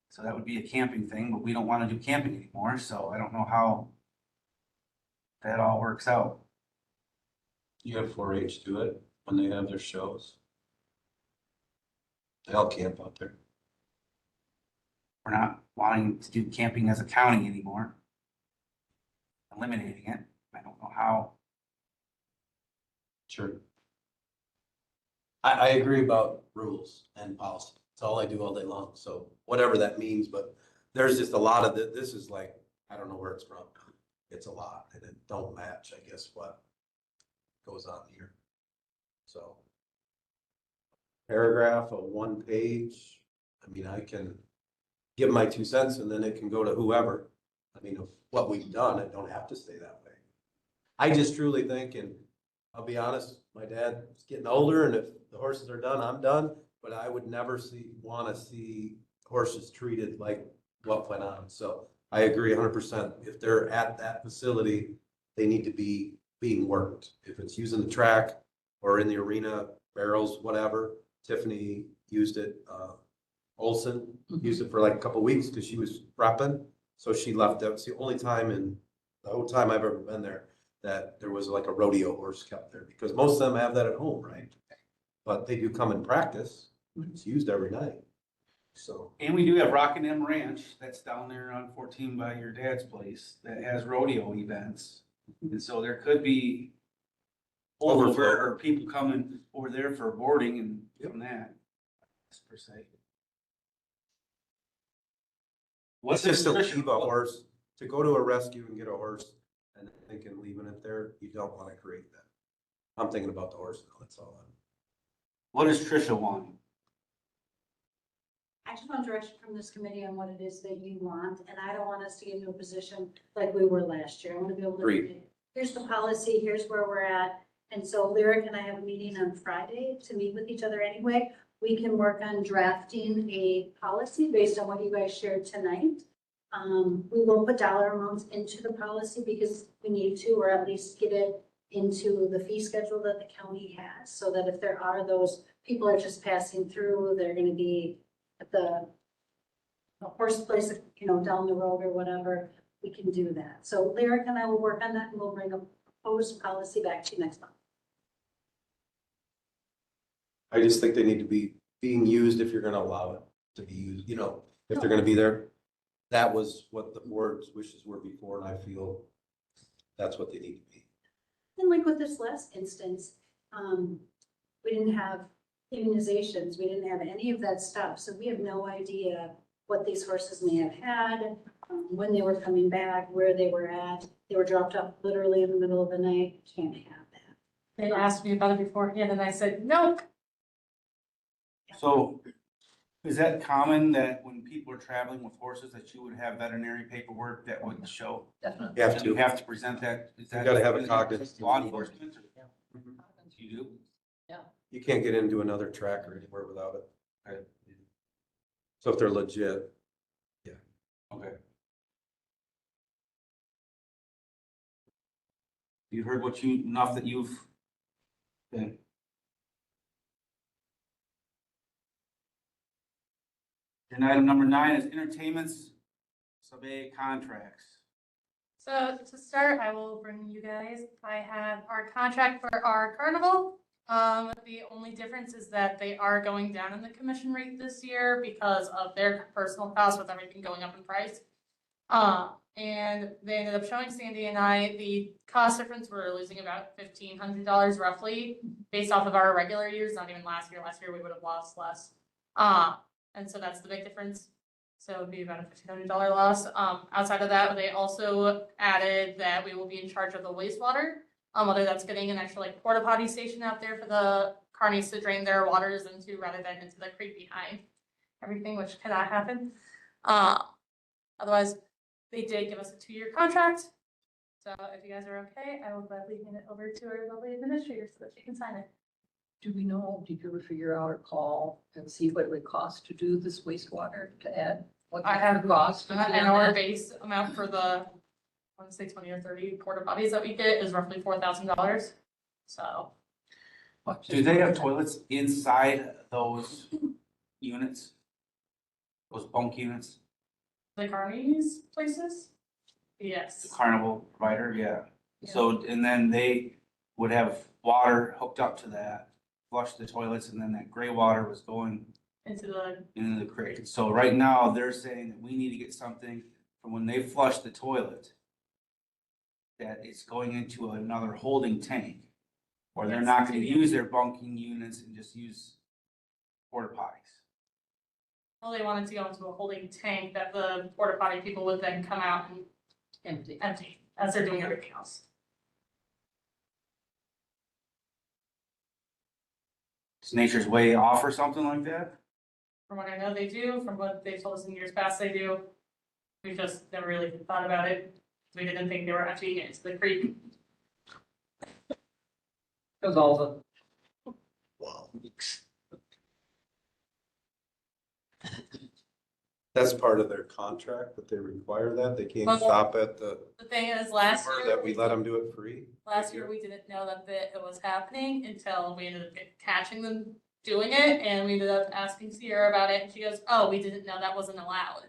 So that would be a camping thing, but we don't want to do camping anymore, so I don't know how that all works out. You have 4-H do it when they have their shows. They all camp out there. We're not wanting to do camping as a county anymore. Eliminating it. I don't know how. Sure. I agree about rules and policy. It's all I do all day long. So whatever that means, but there's just a lot of this is like, I don't know where it's from. It's a lot, and it don't match, I guess, what goes on here. So paragraph of 1 page, I mean, I can give my 2 cents and then it can go to whoever. I mean, of what we've done, it don't have to stay that way. I just truly think, and I'll be honest, my dad's getting older and if the horses are done, I'm done. But I would never wanna see horses treated like what went on. So I agree 100%. If they're at that facility, they need to be being worked. If it's using the track or in the arena, barrels, whatever. Tiffany used it, Olson used it for like a couple weeks because she was prepping. So she left. That was the only time in the whole time I've ever been there that there was like a rodeo horse kept there because most of them have that at home, right? But they do come and practice. It's used every night. So. And we do have Rockingham Ranch that's down there on 14 by your dad's place that has rodeo events. And so there could be Overflow. over or people coming over there for boarding and from that, per se. Let's just to leave a what- horse, to go to a rescue and get a horse and thinking leaving it there, you don't want to create that. I'm thinking about the horse now, that's all. What does Tricia want? I just want direction from this committee on what it is that you want, and I don't want us to get into a position like we were last year. I want to be able to, Agreed. here's the policy, here's where we're at. And so Lyric and I have a meeting on Friday to meet with each other anyway. We can work on drafting a policy based on what you guys shared tonight. We will put dollar amounts into the policy because we need to, or at least get it into the fee schedule that the county has, so that if there are those people are just passing through, they're gonna be at the horse place, you know, down the road or whatever, we can do that. So Lyric and I will work on that and we'll bring a proposed policy back to you next month. I just think they need to be being used if you're gonna allow it to be used, you know, if they're gonna be there. That was what the board's wishes were before, and I feel that's what they need to be. And like with this last instance, we didn't have immunizations, we didn't have any of that stuff, so we have no idea what these horses may have had, when they were coming back, where they were at. They were dropped off literally in the middle of the night, can't have that. They asked me about it beforehand and I said, nope. So is that common that when people are traveling with horses that you would have veterinary paperwork that would show? Definitely. You have that You to. have to present that? Is that- gotta have a is it cognitive- Law enforcement? or- Mhm. You do? You can't get into another track or anywhere without it. Okay. So if they're legit, Okay. You heard enough that you've been. And item number 9 is entertainments, sub-A contracts. So to start, I will bring you guys, I have our contract for our carnival. The only difference is that they are going down in the commission rate this year because of their personal costs with everything going up in price. And they ended up showing Sandy and I the cost difference. We're losing about $1,500 roughly based off of our regular years, not even last year. Last year we would have lost less. And so that's the big difference. So it would be about a $1,500 loss. Outside of that, they also added that we will be in charge of the wastewater. Whether that's getting an extra like porta potty station out there for the carnies to drain their waters into rather than into the creek behind everything, which cannot happen. Otherwise, they did give us a 2-year contract. So if you guys are okay, I will gladly hand it over to our lovely administrator so that she can sign it. Do we know, did you ever figure out or call and see what it would cost to do this wastewater to add? What I have the cost would be and on our that? base amount for the, I want to say 20 or 30 porta potties that we get is roughly $4,000. So Do they have toilets inside those units? Those bunk units? the carnies places, The yes. carnival provider, yeah. So, and then they would have water hooked up to that, flush the toilets, and then that gray water was going Into the, into the creek. So right now, they're saying that we need to get something from when they flush the toilet, that it's going into another holding tank, or they're Yes, not gonna yeah. use their bunking units and just use porta potties. well, they wanted to go into a holding tank that the porta potty people would then come out and Empty. empty as they're doing everything else. Does Nature's Way offer something like that? From what I know they do, from what they've told us in years past they do. We just never really thought about it. We didn't think they were emptying it into the creek. Cause all the, Wow. That's part of their contract, that they require that. They can't Well, stop at the, The thing is, last or year. that we let them do it free. Last year, we didn't know that it was happening until we ended up catching them doing it, and we ended up asking Sierra about it, and she goes, oh, we didn't know that wasn't allowed.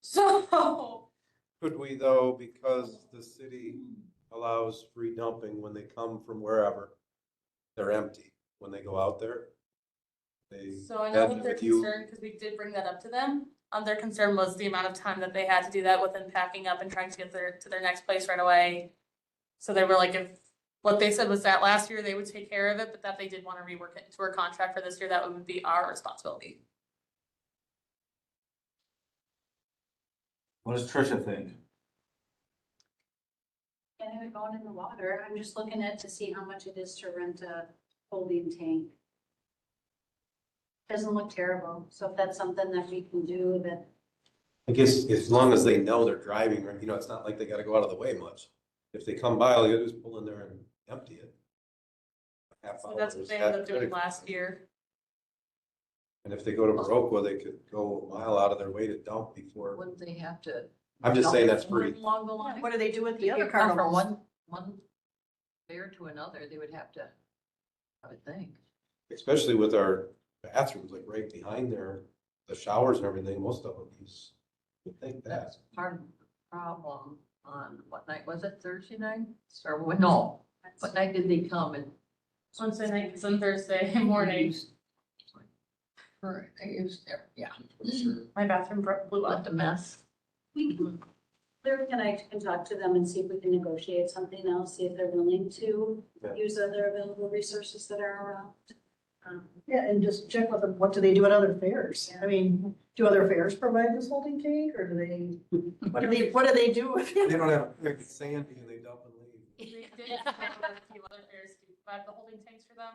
So, Could we though, because the city allows free dumping when they come from wherever, they're empty when they go out there? They, so I know and what their if you- concern, because we did bring that up to them, their concern was the amount of time that they had to do that within packing up and trying to get to their next place right away. So they were like, if, what they said was that last year they would take care of it, but that they did want to rework it into our contract for this year, that would be our responsibility. What does Tricia think? And have it going in the water. I'm just looking at to see how much it is to rent a holding tank. Doesn't look terrible. So if that's something that we can do, that I guess as long as they know they're driving, right, you know, it's not like they gotta go out of the way much. If they come by, all you gotta do is pull in there and empty it. Half So hour that's what is they ended up that doing critical. last year. And if they go to Baroqua, they could go a mile out of their way to dump before. wouldn't they have to? I'm just saying that's dump free. Along the line? What do they do with the If other you come from carnivals? one fair to another, they would have to, I would think. Especially with our bathrooms, like right behind there, the showers and everything, most of them use, you think that. That's part of the problem on, what night was it, Thursday night? Or, no, what night did they come and? Wednesday night, because on Thursday morning, They used, yeah, my bathroom blew what up. a mess. we can, Claire and I can talk to them and see if we can negotiate something else, see if they're willing to Yeah. use other available resources that are around. Yeah, and just check with them, what do they do at other fairs? I mean, do other fairs provide this holding tank, or do they, what do they do with They it? don't have, it's sandy and they dump and leave. We did have a few other fairs to provide the holding tanks for them.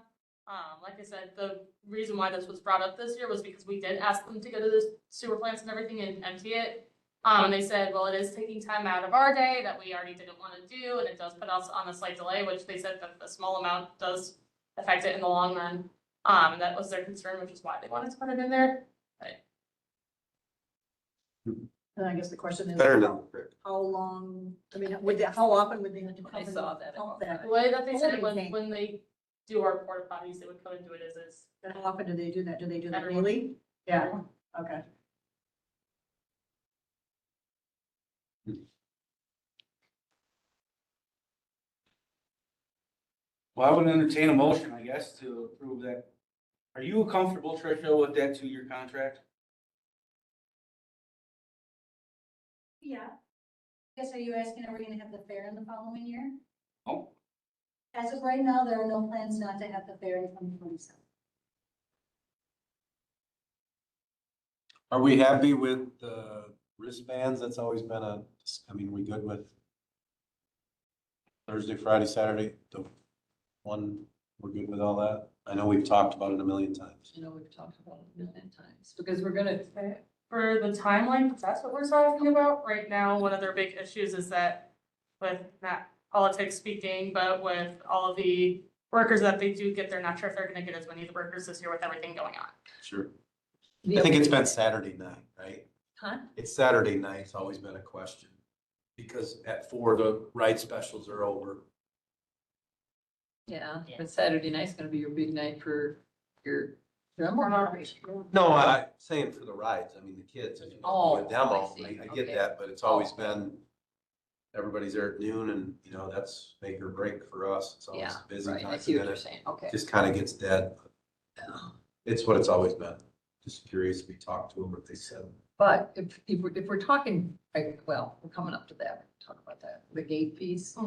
Like I said, the reason why this was brought up this year was because we did ask them to go to the sewer plants and everything and empty it. And they said, well, it is taking time out of our day that we already didn't want to do, and it does put us on a slight delay, which they said that a small amount does affect it in the long run. And that was their concern, which is why they wanted to put it in there. And I guess the question is, Better than the creek. how long, I mean, how often would they have to come I and saw that. pump that? The way that they said it Holding was tank. when they do our porta potties, they would come and do it as is. And how often do they do that? Do they do that Everyone. daily? Yeah, okay. Well, I would entertain a motion, I guess, to approve that. Are you comfortable, Tricia, with that 2-year contract? Yeah. Guess, are you asking, are we gonna have the fair in the following year? Oh. As of right now, there are no plans not to have the fair in 2027. Are we happy with the wristbands? That's always been a, I mean, we good with Thursday, Friday, Saturday, the one, we're good with all that? I know we've talked about it a million times. You know, we've talked about it a million times, because we're gonna, For the timeline, if that's what we're talking about, right now, one of their big issues is that with not politics speaking, but with all of the workers that they do get, they're not sure if they're gonna get as many of the workers this year with everything going on. Sure. I think it's been Saturday night, right? huh? It's Saturday night, it's always been a question. Because at 4, the ride specials are over. Yeah, but Saturday night's gonna be your big night for your demo. No, I'm saying for the rides, I mean, the kids, and Oh, with demo, I see. I get Okay. that, but it's always been, everybody's there at noon and, you know, that's make or break for us. It's always Yeah, a busy right, time. I see what and you're then saying, okay. it just kind of gets dead. It's what it's always been. Just curious if we talked to them, what they said. But if we're talking, well, we're coming up to that, we'll talk about that, the gate piece,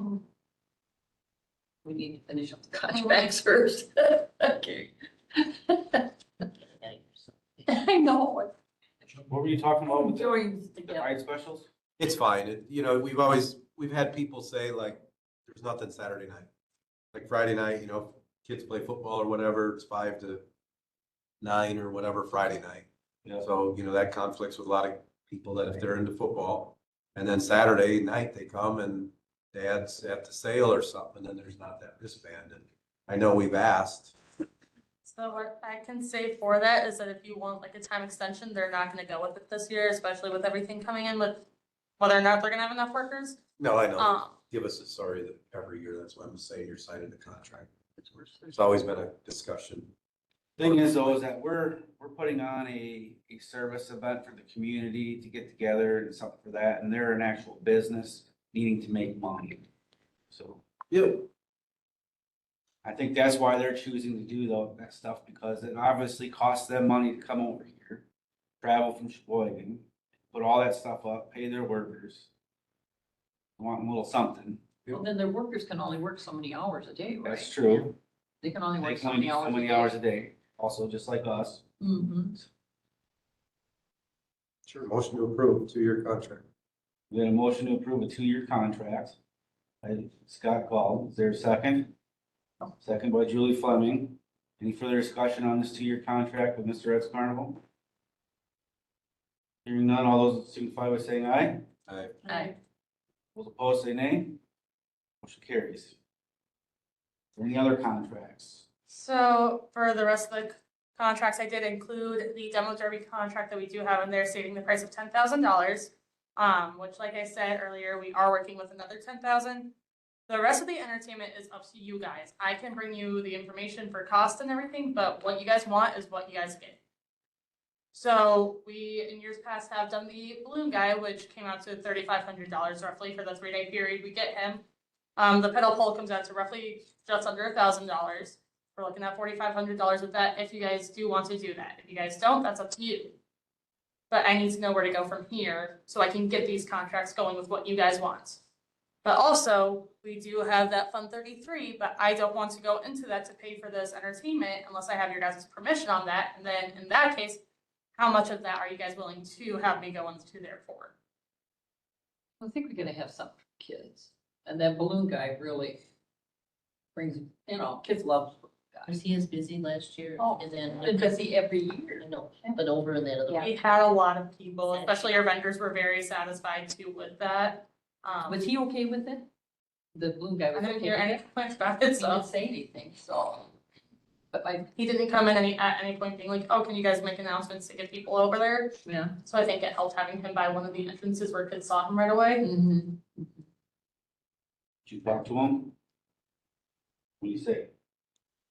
we need to finish up the contracts first. Okay. I know. What were you talking about with the Enjoying the together. ride specials? It's fine. You know, we've had people say like, there's nothing Saturday night. Like Friday night, you know, kids play football or whatever, it's 5 to 9 or whatever Friday night. Yeah. So, you know, that conflicts with a lot of people that if they're into football. And then Saturday night they come and dad's at the sale or something, and then there's not that wristband. And I know we've asked. So what I can say for that is that if you want like a time extension, they're not gonna go with it this year, especially with everything coming in with whether or not they're gonna have enough workers. No, I know. Um, Give us a sorry that every year, that's why I'm saying you're signing the contract. There's always been a discussion. Thing is though, is that we're putting on a service event for the community to get together and something for that, and they're an actual business needing to make money. So Yeah. I think that's why they're choosing to do that stuff, because it obviously costs them money to come over here, travel from Sheboygan, put all that stuff up, pay their workers. Want a little something. And then their workers can only work so many hours a day, right? That's true. They can only They work can so only many do hours. so many hours a day, also just like us. Mm-hmm. Sure. Motion to approve 2-year contract. We got a motion to approve a 2-year contract by Scott Gall. Is there a second? Second by Julie Fleming. Any further discussion on this 2-year contract with Mr. Ed's Carnival? Hearing none, all those signify by saying aye. Aye. Those opposed say nay. Motion carries. Any other contracts? So for the rest of the contracts, I did include the demo derby contract that we do have in there stating the price of $10,000. Which like I said earlier, we are working with another 10,000. The rest of the entertainment is up to you guys. I can bring you the information for cost and everything, but what you guys want is what you guys get. So we, in years past, have done the balloon guy, which came out to $3,500 roughly for the 3-day period we get him. The pedal pole comes out to roughly just under $1,000. We're looking at $4,500 with that if you guys do want to do that. If you guys don't, that's up to you. But I need to know where to go from here so I can get these contracts going with what you guys want. But also, we do have that Fund 33, but I don't want to go into that to pay for this entertainment unless I have your guys' permission on that. And then in that case, how much of that are you guys willing to have me go into there for? I think we're gonna have something for kids. And that balloon guy really brings, kids love balloon Was guys. he as busy last year? Oh, And then, And busy every year. I know, but over in that other. We had a lot of people, especially our vendors were very satisfied too with that. Was he okay with it? The balloon guy I was didn't okay hear with any it? complaints about it, He so. didn't say anything, so. But He didn't come in at any point being like, oh, can you guys make announcements to get people over there? yeah. So I think it helped having him by one of the entrances where kids saw him right away. Mm-hmm. Did you talk to him? What do you say?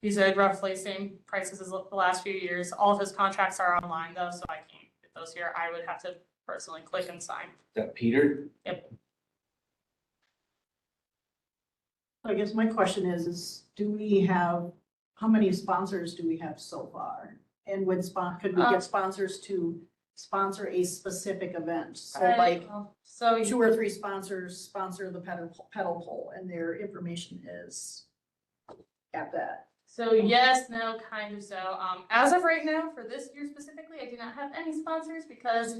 He said roughly same prices as the last few years. All of his contracts are online though, so I can't get those here. I would have to personally click and sign. Is that Peter? I guess my question is do we have, how many sponsors do we have so far? And could we get sponsors to sponsor a specific event? So like So 2 or 3 sponsors sponsor the pedal pole and their information is at that. So yes, no, kind of so. As of right now, for this year specifically, I do not have any sponsors because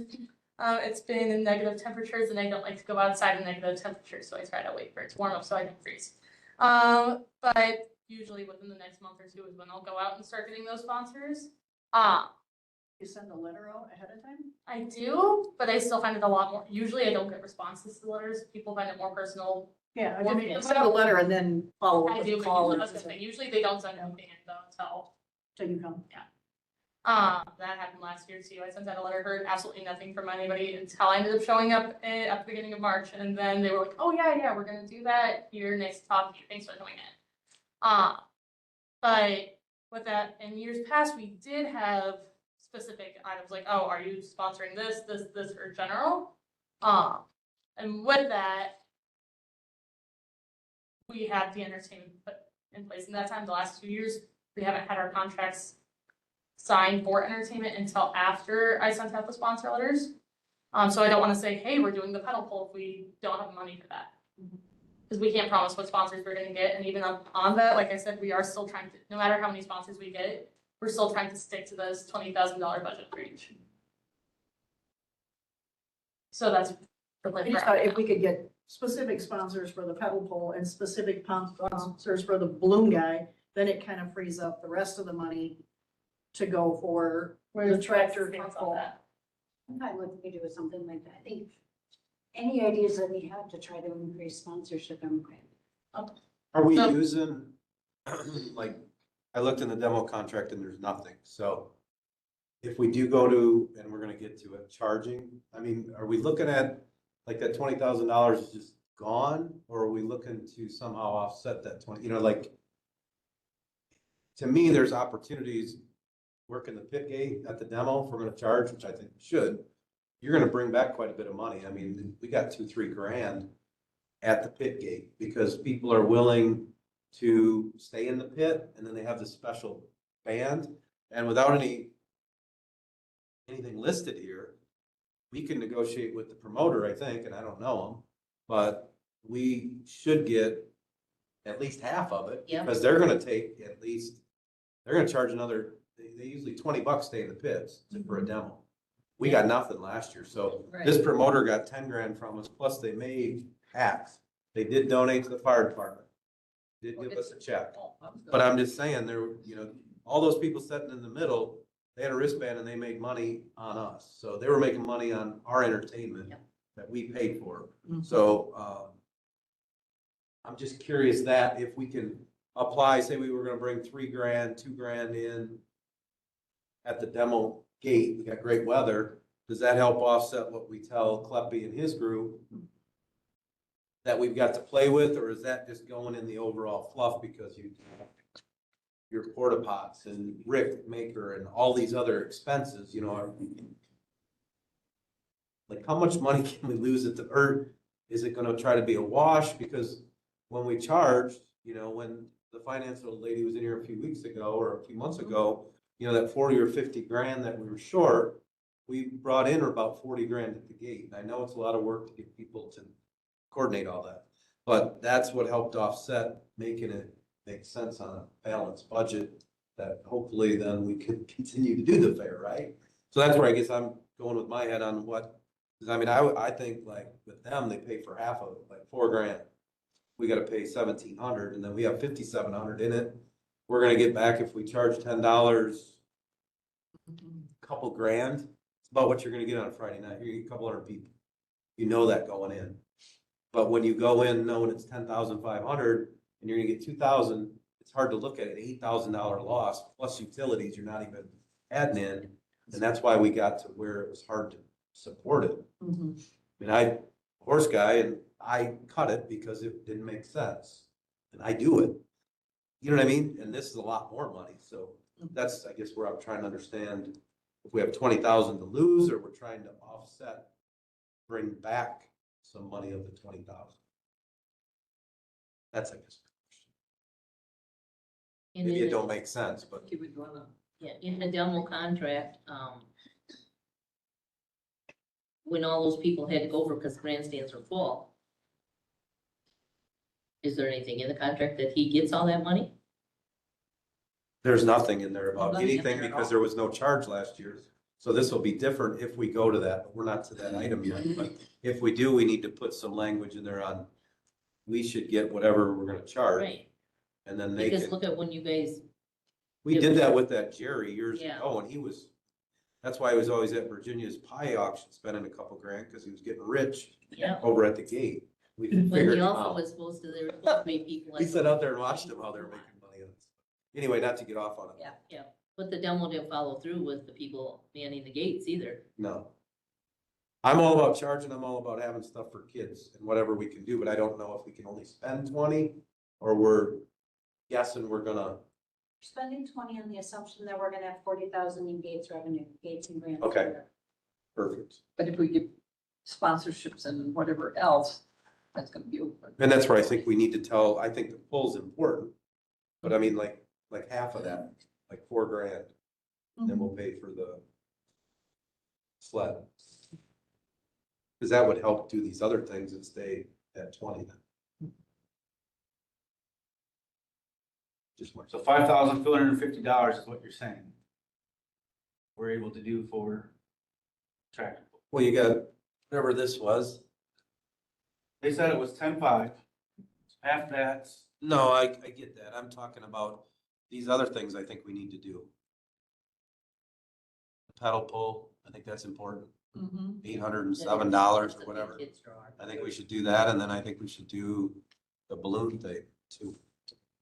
it's been in negative temperatures and I don't like to go outside in negative temperatures, so I try to wait for it to warm up so I don't freeze. But usually within the next month or 2 is when I'll go out and start getting those sponsors. You send a letter out ahead of time? I do, but I still find it a lot more, usually I don't get responses to letters. People find it more personal. Yeah, I Or mean, maybe- send a letter and then follow I up do, with a but call usually or that's the something thing. Usually they don't send anything in though until till you come. that happened last year too. I sent out a letter, heard absolutely nothing from anybody until I ended up showing up at the beginning of March. And then they were like, oh yeah, we're gonna do that here next talk to you. Thanks for doing it. But with that, in years past, we did have specific items like, oh, are you sponsoring this, or general? And with that, we had the entertainment put in place. And that time, the last 2 years, we haven't had our contracts signed for entertainment until after I sent out the sponsor letters. So I don't want to say, hey, we're doing the pedal pole if we don't have money for that. Because we can't promise what sponsors we're gonna get, and even on that, like I said, we are still trying to, no matter how many sponsors we get, we're still trying to stick to this $20,000 budget for each. So that's the I plan just for thought right if we could get specific sponsors for the pedal pole and specific sponsors for the balloon guy, then it kind of frees up the rest of the money to go for now. the tractor. Where's all that? I'm fine with we do something like that. I think any ideas that we have to try to increase sponsorship, I'm great. Are we So- using like, I looked in the demo contract and there's nothing, so. If we do go to, and we're gonna get to it, charging, I mean, are we looking at, like, that $20,000 is just gone? Or are we looking to somehow offset that 20, like. To me, there's opportunities working the pit gate at the demo, if we're gonna charge, which I think we should. You're gonna bring back quite a bit of money, I mean, we got 2-3 grand at the pit gate, because people are willing to stay in the pit, and then they have this special band, and without anything listed here, we can negotiate with the promoter, I think, and I don't know him, but we should get at least half of it, Yep. because they're gonna take at least, they're gonna charge another, they usually $20 stay in the pits for a demo. We got nothing last year, so this Right. promoter got 10 grand from us, plus they made half. They did donate to the fire department, did give us a check. Oh, I'm good. But I'm just saying, there, all those people sitting in the middle, they had a wristband and they made money on us. So they were making money on our entertainment Yep. that we paid for. Mhm. So, I'm just curious that if we can apply, say we were gonna bring 3 grand, 2 grand in at the demo gate, we got great weather, does that help offset what we tell Kleppy and his group that we've got to play with, or is that just going in the overall fluff because your porta pots and Rick Maker and all these other expenses, like how much money can we lose at or is it gonna try to be a wash? Because when we charged, when the financial lady was in here a few weeks ago or a few months ago, that 40 or 50 grand that we were short, we brought in about 40 grand at the gate. And I know it's a lot of work to get people to coordinate all that, but that's what helped offset making it make sense on a balanced budget that hopefully then we can continue to do the fair, right? So that's where I guess I'm going with my head on what, because I mean, I think like with them, they pay for half of it, like 4 grand. We gotta pay 1,700 and then we have 5,700 in it. We're gonna get back if we charge $10, couple grand. It's about what you're gonna get on a Friday night. You're gonna get a couple hundred people. You know that going in. But when you go in knowing it's 10,500 and you're gonna get 2,000, it's hard to look at an $8,000 loss plus utilities you're not even adding in. And that's why we got to where it was hard to support it. Mhm. I mean, I, horse guy, and I cut it because it didn't make sense. And I do it. You know what I mean? And this is a lot more money. So that's, I guess, where I'm trying to understand if we have 20,000 to lose or we're trying to offset, bring back some money of the 20,000. That's, I guess, In maybe it the- don't make sense, but You would wanna, Yeah, in the demo contract, when all those people had to go over because grandstands were full, is there anything in the contract that he gets all that money? there's nothing in there about Nothing in anything there at because all. there was no charge last year. So this will be different if we go to that, but we're not to that item yet. But if we do, we need to put some language in there on, we should get whatever we're gonna charge. Right, And then they because can, look at when you guys, we did that with that Jerry years Yeah. ago and that's why he was always at Virginia's pie auction, spending a couple grand because he was getting rich yeah, over at the gate. We when figured he him also out. was supposed to, they were supposed to pay people. We like- sat out there and watched them how they were making money on it. Anyway, not to get off on it. yeah. Yeah, but the demo didn't follow through with the people manning the gates either. No. I'm all about charging, I'm all about having stuff for kids and whatever we can do, but I don't know if we can only spend 20 or we're guessing we're gonna, Spending 20 on the assumption that we're gonna have 40,000 in Gates revenue, Gates and grants. Okay. perfect. But if we get sponsorships and whatever else, that's gonna be open. And that's where I think we need to tell, I think the pull's important, but I mean, like half of that, like 4 grand, then we'll pay for the sled. Cause that would help do these other things and stay at 20 then. Just more. So $5,250 is what you're saying. We're able to do for tractor. Well, you got, whatever this was. They said it was 10.5. Half that, No, I get that. I'm talking about these other things I think we need to do. The pedal pull, I think that's important. Mhm. $807 or whatever. Kids draw. I think we should do that, and then I think we should do the balloon thing too.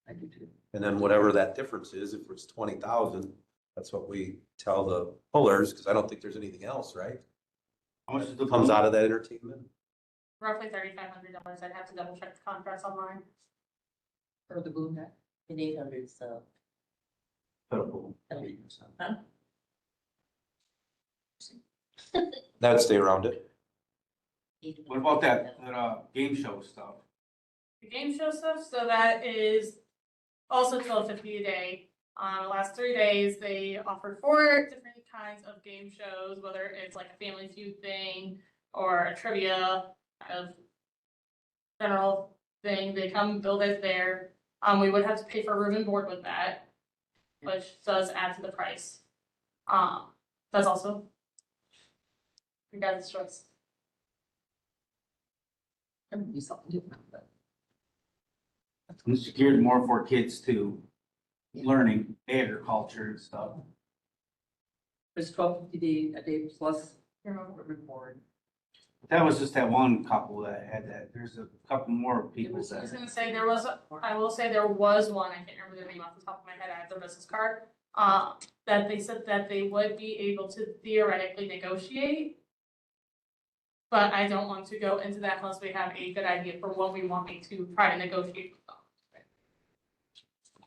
I do too. And then whatever that difference is, if it's 20,000, that's what we tell the pullers, because I don't think there's anything else, right? How much is the Comes out of that entertainment? Roughly $3,500. I'd have to double check the contracts online. Or the balloon net. In 800, so. Total. Huh? That would stay around it. What about that, game show stuff? The game show stuff, so that is also $12.50 a day. The last 3 days, they offered 4 different kinds of game shows, whether it's like a Family Feud thing or a trivia kind of general thing. They come build it there. We would have to pay for room and board with that, which does add to the price. That's also your guys' choice. That would be something different, but. It's geared more for kids too, learning agriculture and stuff. It's $12.50 a day plus room and board. That was just that one couple that had that. There's a couple more people I was that. gonna say, I will say there was one, I can't remember their name off the top of my head, I have their business card. That they said that they would be able to theoretically negotiate. But I don't want to go into that unless we have a good idea for what we want me to try to negotiate with them.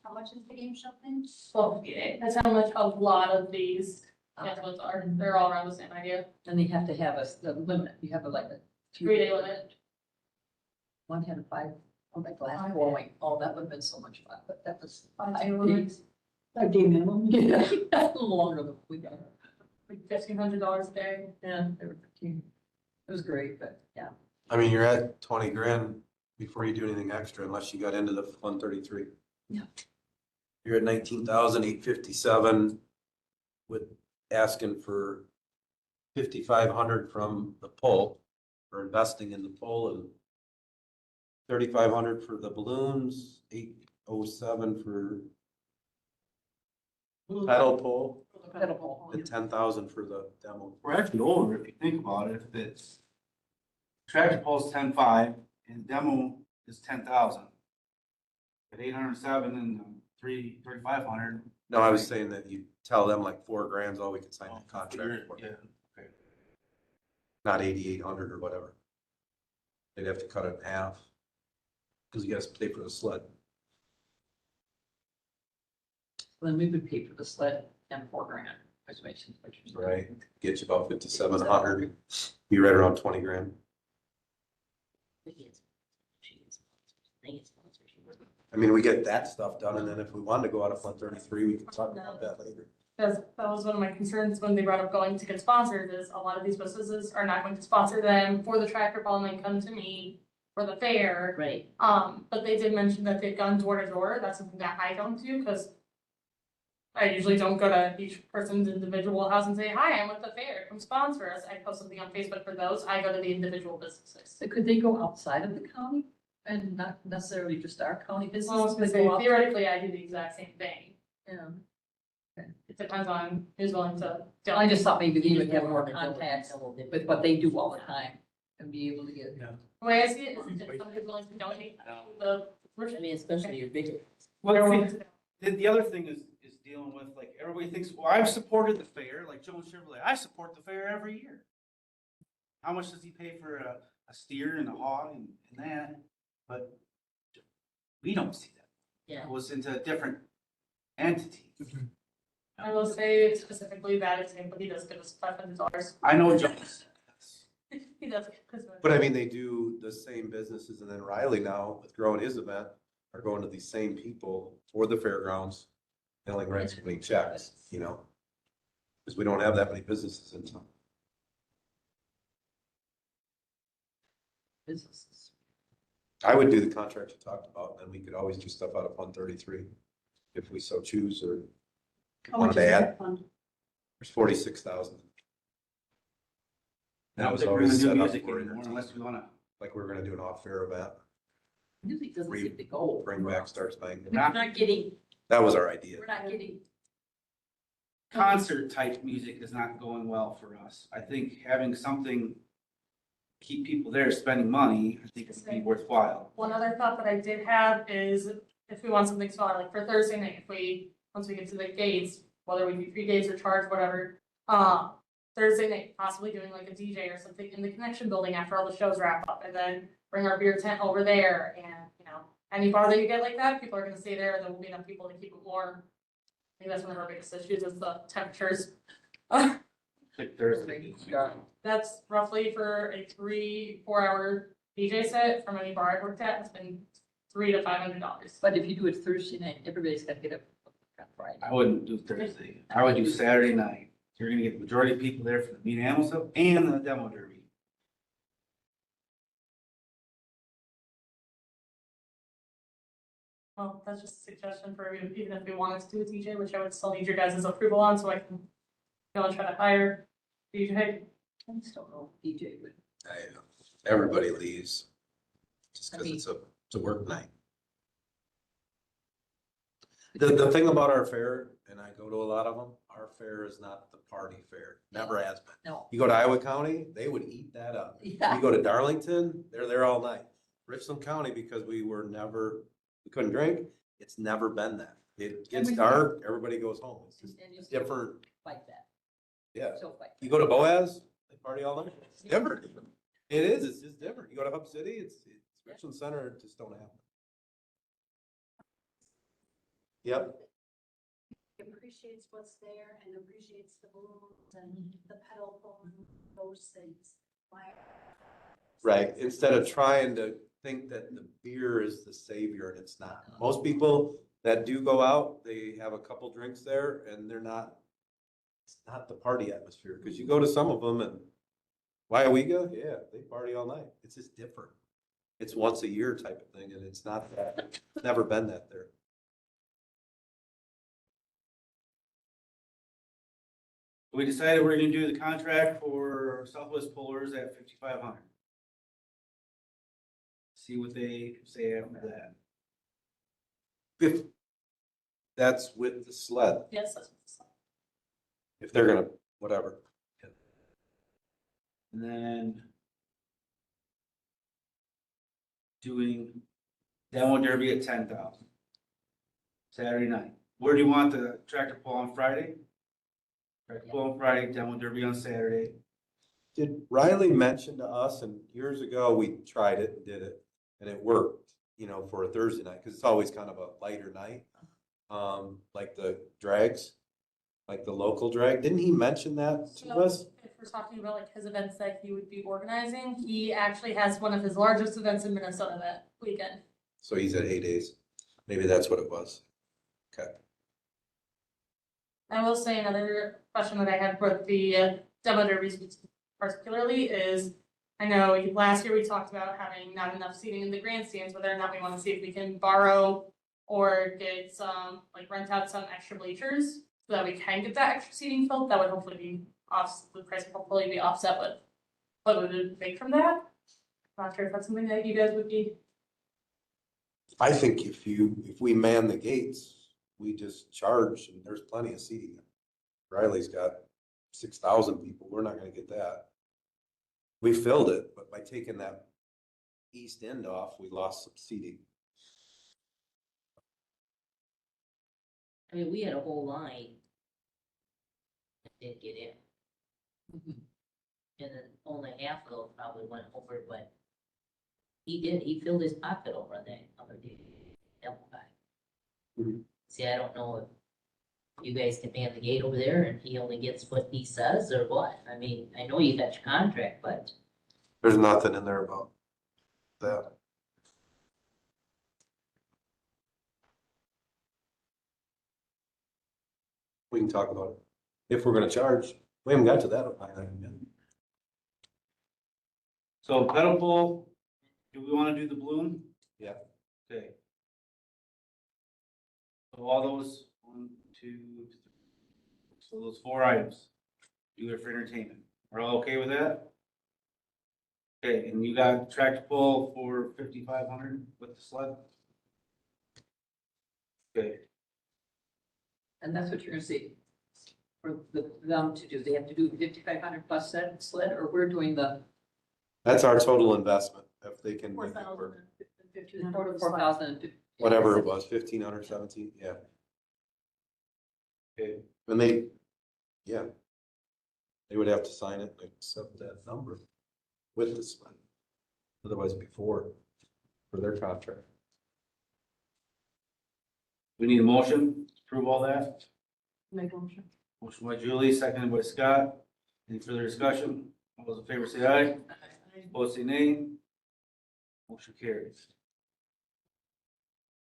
How much is the game show thing? $12.50. That's how much a lot of these ones are. They're all around the same idea. And they have to have a limit. You have like a. 3-day limit. One had a 5, like last going, oh, that would have been so much fun, but that was 5 5 limit. days. 5 day minimum. Yeah, a little longer than we got. Like $1,500 a day. Yeah, they were 15. It was great, but yeah. I mean, you're at 20 grand before you do anything extra unless you got into the 133. Yeah. You're at 19,857 with asking for 5,500 from the poll for investing in the poll and 3,500 for the balloons, 807 for pedal pole, Pedal pole. and 10,000 for the demo. We're actually over if you think about it. If it's tractor pull's 10.5 and demo is 10,000. At 807 and 3,500. No, I was saying that you tell them like 4 grand's all we can sign the contract for. Yeah. Okay. Not 8,800 or whatever. They'd have to cut it in half. Cause you guys pay for the sled. Then we would pay for the sled and 4 grand. Right. Get you about 5,700. Be right around 20 grand. I mean, we get that stuff done and then if we wanted to go out of 133, we can talk about that later. Because that was one of my concerns when they brought up going to get sponsors, is a lot of these businesses are not going to sponsor them for the tractor pull and then come to me for the fair. Right. But they did mention that they've gone door to door. That's something that I don't do, because I usually don't go to each person's individual house and say, hi, I'm with the fair, come sponsor us. I post something on Facebook for those. I go to the individual businesses. So could they go outside of the county and not necessarily just our county So I was business? gonna say, theoretically, I do the exact same thing. Yeah. It depends on who's willing to. I just thought maybe they would have more Double contacts dip. with what they do all the time and be able to get. The way I see it is if somebody's willing to donate the. I mean, especially your bigger. Well, They're see, the other thing is dealing with, like, everybody thinks, well, I've supported the fair, like Joe Chevrolet, I support the fair every year. How much does he pay for a steer and a hog and that? But we don't see that. Yeah. It goes into a different entity. I will say specifically that example, he does give us $500. I know Joe's. He does. give us But I mean, they do the same businesses and then Riley now with growing his event are going to these same people for the fairgrounds. They only write so many checks, you know? Cause we don't have that many businesses in town. Businesses. I would do the contract you talked about, and then we could always do stuff out of 133 if we so choose, or How wanted much to is add. that fund? There's 46,000. I That don't was think we're always gonna set do up music for anymore unless we wanna. like we're gonna do an off-fair event, Music doesn't Re- seem to go. bring back Stars Bank. We're not getting, That was our idea. we're not getting. Concert type music is not going well for us. I think having something keep people there spending money, I think it would be worthwhile. One other thought that I did have is if we want something smaller, like for Thursday night, once we get to the gates, whether we do free gates or charge, whatever, Thursday night, possibly doing like a DJ or something in the Connection Building after all the shows wrap up, and then bring our beer tent over there, and, any bar that you get like that, people are gonna stay there, there will be enough people to keep it warm. I think that's one of our biggest issues is the temperatures. Like Thursday. That's roughly for a 3-4 hour DJ set from any bar I've worked at, it's been $300 to $500. But if you do it Thursday night, everybody's gotta get up on Friday. I wouldn't do Thursday. I would do Saturday night. You're gonna get the majority of people there for the meat animal stuff and the demo derby. Well, that's just a suggestion for even if we wanted to do a DJ, which I would still need your guys' approval on, so I can go and try to hire DJ. I just don't know, DJ would. Everybody leaves just I because mean- it's a work night. The thing about our fair, and I go to a lot of them, our fair is not the party fair, never has been. No. You go to Iowa County, they would eat that up. Yeah. You go to Darlington, they're there all night. Richland County, because we couldn't drink, it's never been that. It gets dark, everybody goes home. It's just And you still different, Fight that. yeah. Still fight. You go to Boaz, they party all night. It's different. It is, it's just different. You go to Hub City, it's Richland Center, it just don't happen. Yep, Appreciates what's there and appreciates the balloons and the pedal pull and those things. right. Instead of trying to think that the beer is the savior and it's not. Most people that do go out, they have a couple drinks there and it's not the party atmosphere. Cause you go to some of them and Waiawega, yeah, they party all night. It's just different. It's once a year type of thing and it's not that, it's never been that there. We decided we're gonna do the contract for Southwest Pullers at 5,500. See what they say after that. That's with the sled, Yes, that's what if they're gonna, whatever. And then doing demo derby at 10,000. Saturday night. Where do you want the tractor pull on Friday? Tractor pull on Friday, demo derby on Saturday. Did Riley mention to us, and years ago, we tried it and did it, and it worked, for a Thursday night, because it's always kind of a lighter night. Like the drags, like the local drag. Didn't he mention that to us? So if we're talking about like his events that he would be organizing, he actually has one of his largest events in Minnesota that weekend. So he's at Heydays. Maybe that's what it was. Okay. I will say another question that I had with the demo derbies particularly is, I know last year we talked about having not enough seating in the grandstands, whether or not we want to see if we can borrow or get some, like rent out some extra bleachers so that we can get that extra seating filled. That would hopefully be the price would hopefully be offset with what we would make from that. Not sure if that's something that you guys would be. I think if we man the gates, we just charge, and there's plenty of seating. Riley's got 6,000 people. We're not gonna get that. We filled it, but by taking that east end off, we lost some seating. I mean, we had a whole line that didn't get in. Mhm. And then only half of those probably went over, but he filled his pocket over on that other day. Double back. Mhm. See, I don't know if you guys can man the gate over there and he only gets what he says or what. I mean, I know you got your contract, but There's nothing in there about that. We can talk about it. If we're gonna charge, we haven't got to that line item yet. So pedal pull, do we want to do the balloon? Yeah. Okay. So all those, 1, 2, 3, so those 4 items, do it for entertainment. We're all okay with that? Okay, and you got tractor pull for 5,500 with the sled? Okay, And that's what you're gonna see. For them to do, they have to do 5,500 plus sled, or we're doing the That's our total investment, if they can make it 4,000 work. and 1,500. total 4,000. whatever it was, 1,500, 17, yeah. Okay, and they, yeah. They would have to sign it and accept that number with this one. Otherwise before, for their contract. We need a motion to approve all that. Make a motion. Motion by Julie, seconded by Scott. Any further discussion? All those in favor say aye. Opposed say nay. Motion carries.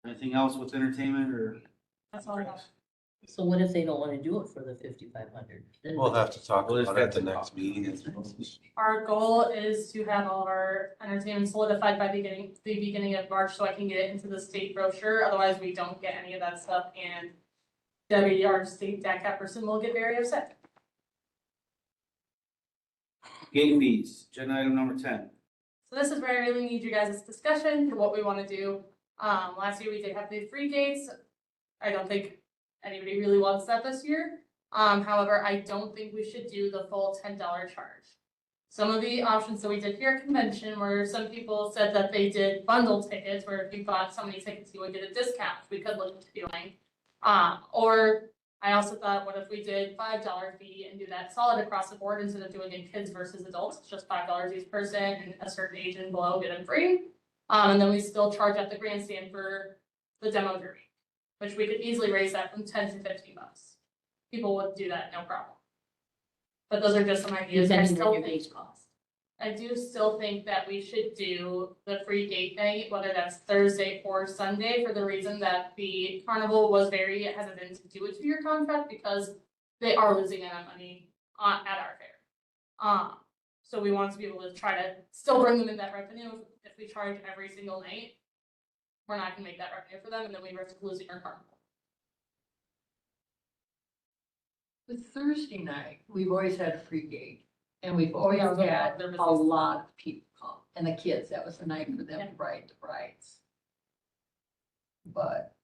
Anything else with entertainment or? That's all I have. So what if they don't wanna do it for the 5,500? We'll have to talk We'll about just it have at the to next talk. meeting. Our goal is to have all of our entertainment solidified by the beginning of March, so I can get it into the state brochure, otherwise we don't get any of that stuff, and Debbie, our state DACAP person, will get very upset. Gate fees, agenda item number 10. So this is where I really need you guys' discussion for what we wanna do. Last year we did have the free gates. I don't think anybody really wants that this year. However, I don't think we should do the full $10 charge. Some of the options that we did here at convention were some people said that they did bundle tickets where if you bought so many tickets, you would get a discount, which we could look into doing. Or I also thought, what if we did $5 fee and do that solid across the board instead of doing it kids versus adults, it's just $5 each person and a certain age and below get it free. And then we still charge at the grandstand for the demo derby, which we could easily raise that from 10 to 15 bucks. People would do that, no problem. But those are just some ideas. I Depending still on your think, base cost. I do still think that we should do the free gate night, whether that's Thursday or Sunday, for the reason that the carnival was very hesitant to do a 2-year contract because they are losing out on money at our fair. So we want to be able to try to still bring them in that revenue. If we charge every single night, we're not gonna make that revenue for them, and then we risk losing our carnival. With Thursday night, we've always had a free gate, and we've always Yeah, had their a business. lot of people come, and the kids, that was the night for them Yeah. to ride the rides. But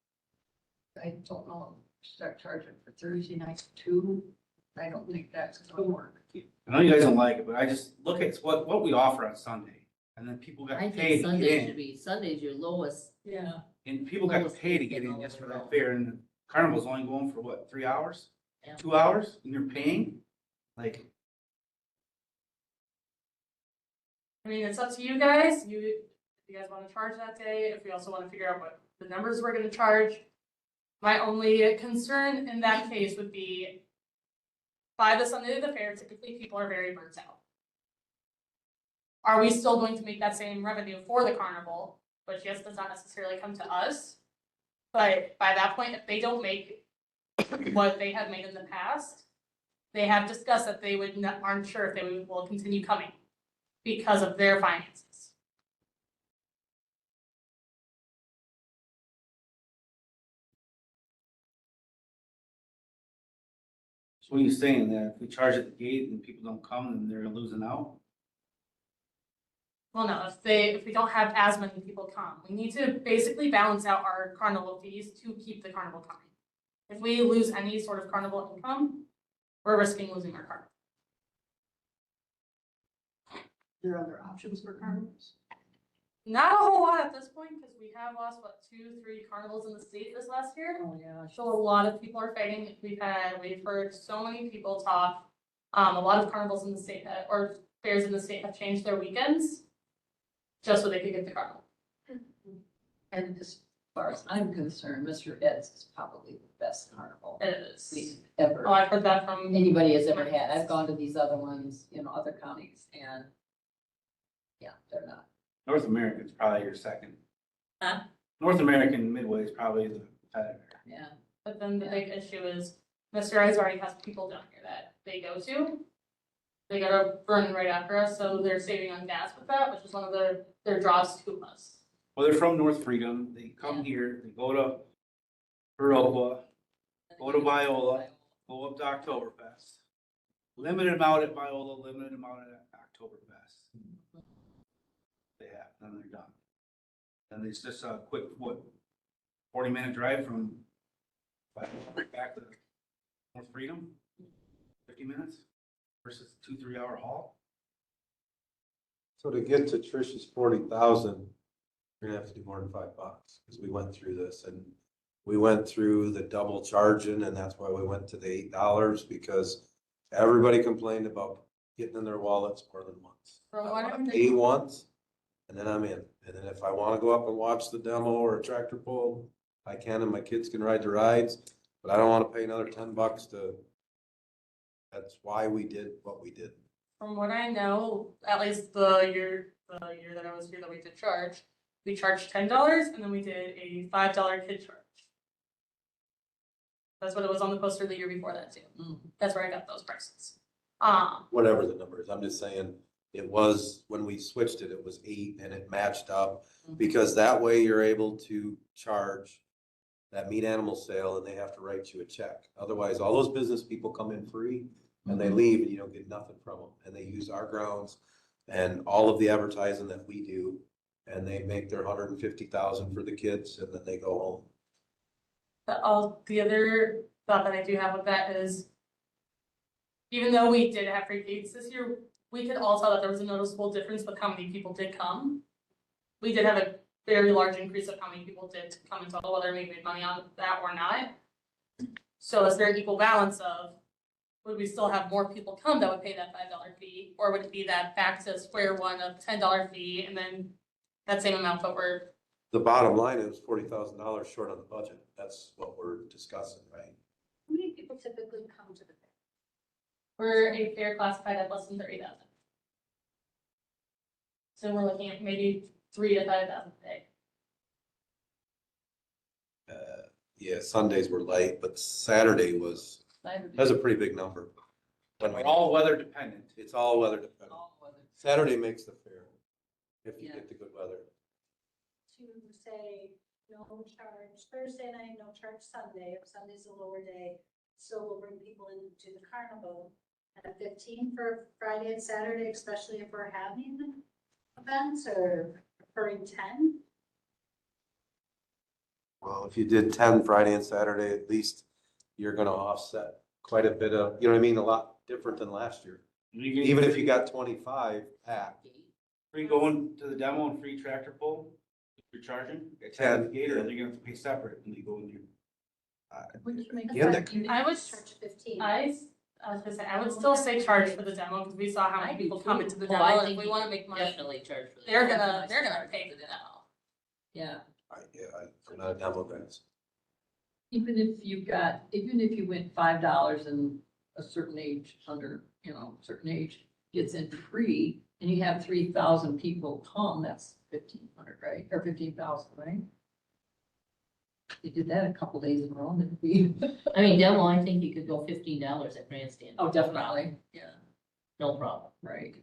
I don't know, start charging for Thursday night too, I don't think that's gonna work. I know you guys don't like it, but I just look at what we offer on Sunday. And then people got I paid think to Sunday get should in. be, Sunday's your lowest. Yeah. And people got lowest paid to fee get in all just for over that all. fair. And the carnival's only going for what, 3 hours? Yeah. 2 hours? And you're paying? Like, I mean, it's up to you guys, if you guys wanna charge that day, if we also wanna figure out what the numbers we're gonna charge. My only concern in that case would be, by the Sunday of the fair, typically people are very burnt out. Are we still going to make that same revenue for the carnival, which yes, does not necessarily come to us? But by that point, if they don't make what they have made in the past, they have discussed that they aren't sure if they will continue coming because of their finances. so what are you saying, that if we charge at the gate and people don't come, then they're losing out? Well, no, if we don't have as many people come, we need to basically balance out our carnival fees to keep the carnival coming. If we lose any sort of carnival income, we're risking losing our carnival. There are other options for carnivals? Not a whole lot at this point, because we have lost, what, 2-3 carnivals in the state this last year? Oh, yeah. So a lot of people are fighting. We've heard so many people talk. A lot of carnivals in the state or fairs in the state have changed their weekends just so they could get the carnival. And as far as I'm concerned, Mr. Ed's is probably the best carnival It is. we've ever, Oh, I've heard that from. anybody has ever had. I've gone to these other ones, other counties, and yeah, they're not. North American's probably your second. Huh? North American Midway is probably the competitor. Yeah. But then the big issue is Mr. Eyes already has people down here that they go to. They gotta burn right after us, so they're saving on gas with that, which is one of their draws to us. Well, they're from North Freedom. They come here, they go to Viroqua, go to Viola, go up to Oktoberfest. Limited amount at Viola, limited amount at Oktoberfest. They have, then they're done. And it's just a quick, 40-minute drive from Viola back to North Freedom? 50 minutes versus 2-3 hour haul? So to get to Trish's 40,000, You're gonna have to do more than $5, because we went through this and we went through the double charging, and that's why we went to the $8, because everybody complained about getting in their wallets more than once. I From what wanna I'm pay once, and then I'm in, and then if I wanna go up and watch the demo or a tractor pull, I can, and my kids can ride the rides, but I don't wanna pay another $10 to, that's why we did what we did. From what I know, at least the year that I was here that we did charge, we charged $10 and then we did a $5 kid charge. That's what it was on the poster the year before that too. That's where I got those prices. Whatever the number is, I'm just saying, it was, when we switched it, it was 8 and it matched up. Because that way you're able to charge that meat animal sale and they have to write you a check. Otherwise, all those business people come in free and they leave and you don't get nothing from them. And they use our grounds and all of the advertising that we do. And they make their 150,000 for the kids and then they go home. The other thought that I do have with that is, even though we did have free gates this year, we could all tell that there was a noticeable difference with how many people did come. We did have a very large increase of how many people did come in total, whether we made money on that or not. So is there an equal balance of, would we still have more people come that would pay that $5 fee? Or would it be that back to square one of $10 fee and then that same amount, but we're, The bottom line is $40,000 short on the budget. That's what we're discussing, right? How many people typically come to the fair? we're a fair classified at less than 30,000. So we're looking at maybe 3,000 to 5,000 a day. Yeah, Sundays were light, but Saturday was, that's a pretty big number. When we- All weather dependent. It's all weather dependent. Saturday makes the fair, if you Yeah. get the good weather. To say no charge Thursday night, no charge Sunday, if Sunday's a lower day, still will bring people into the carnival. And a 15 for Friday and Saturday, especially if we're having events, or preferring 10. Well, if you did 10 Friday and Saturday, at least you're gonna offset quite a bit of, you know what I mean, a lot different than last year. Even if you got 25 packed. Free going to the demo and free tractor pull, if you're charging, it's at the gate, or they're gonna have to pay separate when you go in your. Would you make Yeah, that- they- I would, Charge 15. I was gonna say, I would still say charge for the demo, because we saw how I many do people come too. into the Well, demo, I and if think we you wanna could make money, Definitely charge for that. they're gonna pay for the demo. Yeah, I'm not a demo guys. even if you went $5 and a certain age, under, certain age gets in free, and you have 3,000 people come, that's 1,500, right? Or 15,000, right? You did that a couple days in a row, that'd be. I mean, demo, I think you could go $15 at grandstand. Oh, definitely, yeah, No problem. right.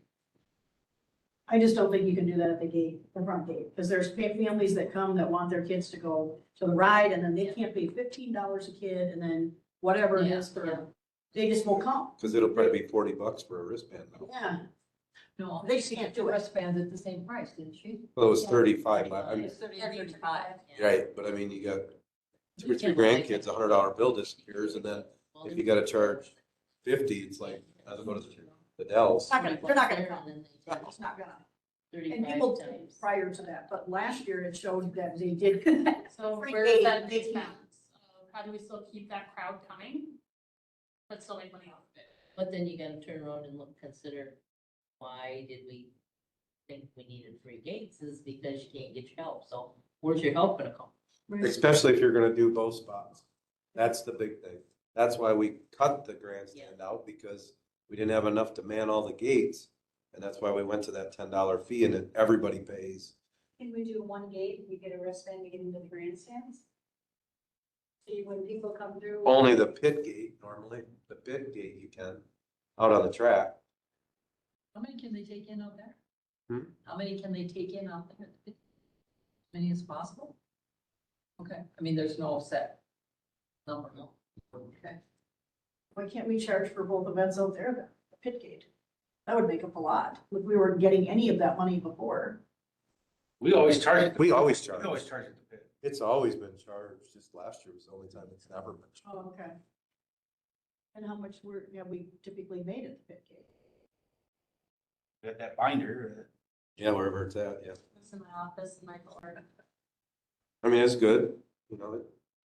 I just don't think you can do that at the gate, the front gate, because there's families that come that want their kids to go to the ride, and then they can't pay $15 a kid, and then whatever it is Yeah. for, they just won't come. Cause it'll probably be $40 for a wristband now. Yeah, No, They she can't got do the it. wristbands at the same price, didn't she? Well, it was Yeah. 35, I mean, It's 30 and 35. right, but I mean, you got two or You three can't buy grandkids, $100 bill disappears, and then Well, if you gotta charge 50, it's like, I go to the Dells. Not gonna- they're not gonna come. And then they charge it's not gonna. And 35 people times. prior to that, but last year it showed that they did. So Free where is that gate, big they- balance? How do we still keep that crowd coming, but still make money off of it? But then you gotta turn around and look, consider, why did we think we needed free gates, is because you can't get your help, so where's your help gonna come? Especially if you're gonna do both spots. That's the big thing. That's why we cut the grandstand out, because we didn't have enough to man all the gates. And that's why we went to that $10 fee, and then everybody pays. Can we do one gate, you get a wristband to get into the grandstands? See, when people come through. Only the pit gate normally, the pit gate you can, out on the track. How many can they take in out there? Hmm? How many can they take in out there? As many as possible? Okay, I mean, there's no set number, no. Okay. Why can't we charge for both events out there then, the pit gate? That would make up a lot, if we weren't getting any of that money before. We always charge it. We always We charge. always charge at the pit. It's always been charged, just last year was the only time it's never been charged. Oh, okay. And how much have we typically made at the pit gate? Got that binder, Yeah, wherever it's at, yeah. It's in my office in my floor. I mean, it's good, you know,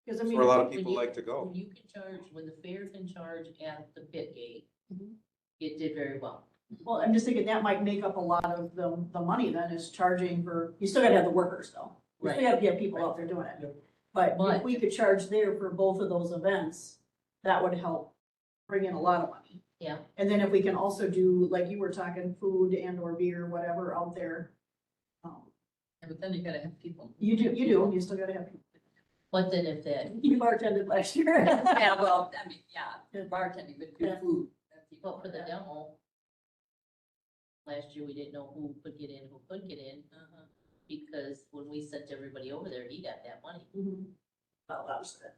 Because I it's mean, where a lot of When people you- like to go. When you can charge, when the fair's in charge at the pit gate, Mhm. it did very well. well, I'm just thinking that might make up a lot of the money then is charging for, you still gotta have the workers though. You still Right. gotta have people out there doing it. But if But- we could charge there for both of those events, that would help bring in a lot of money. Yeah. And then if we can also do, like you were talking, food and or beer, whatever out there. But then you gotta have people. You do, you still gotta have people. But then if that, You bartended last year. Yeah, well, I mean, yeah, Yeah. bartending, but Yeah. good food. but for the demo, last year we didn't know who could get in, who couldn't get in. Because when we sent everybody over there, he got that money. Well, that was that.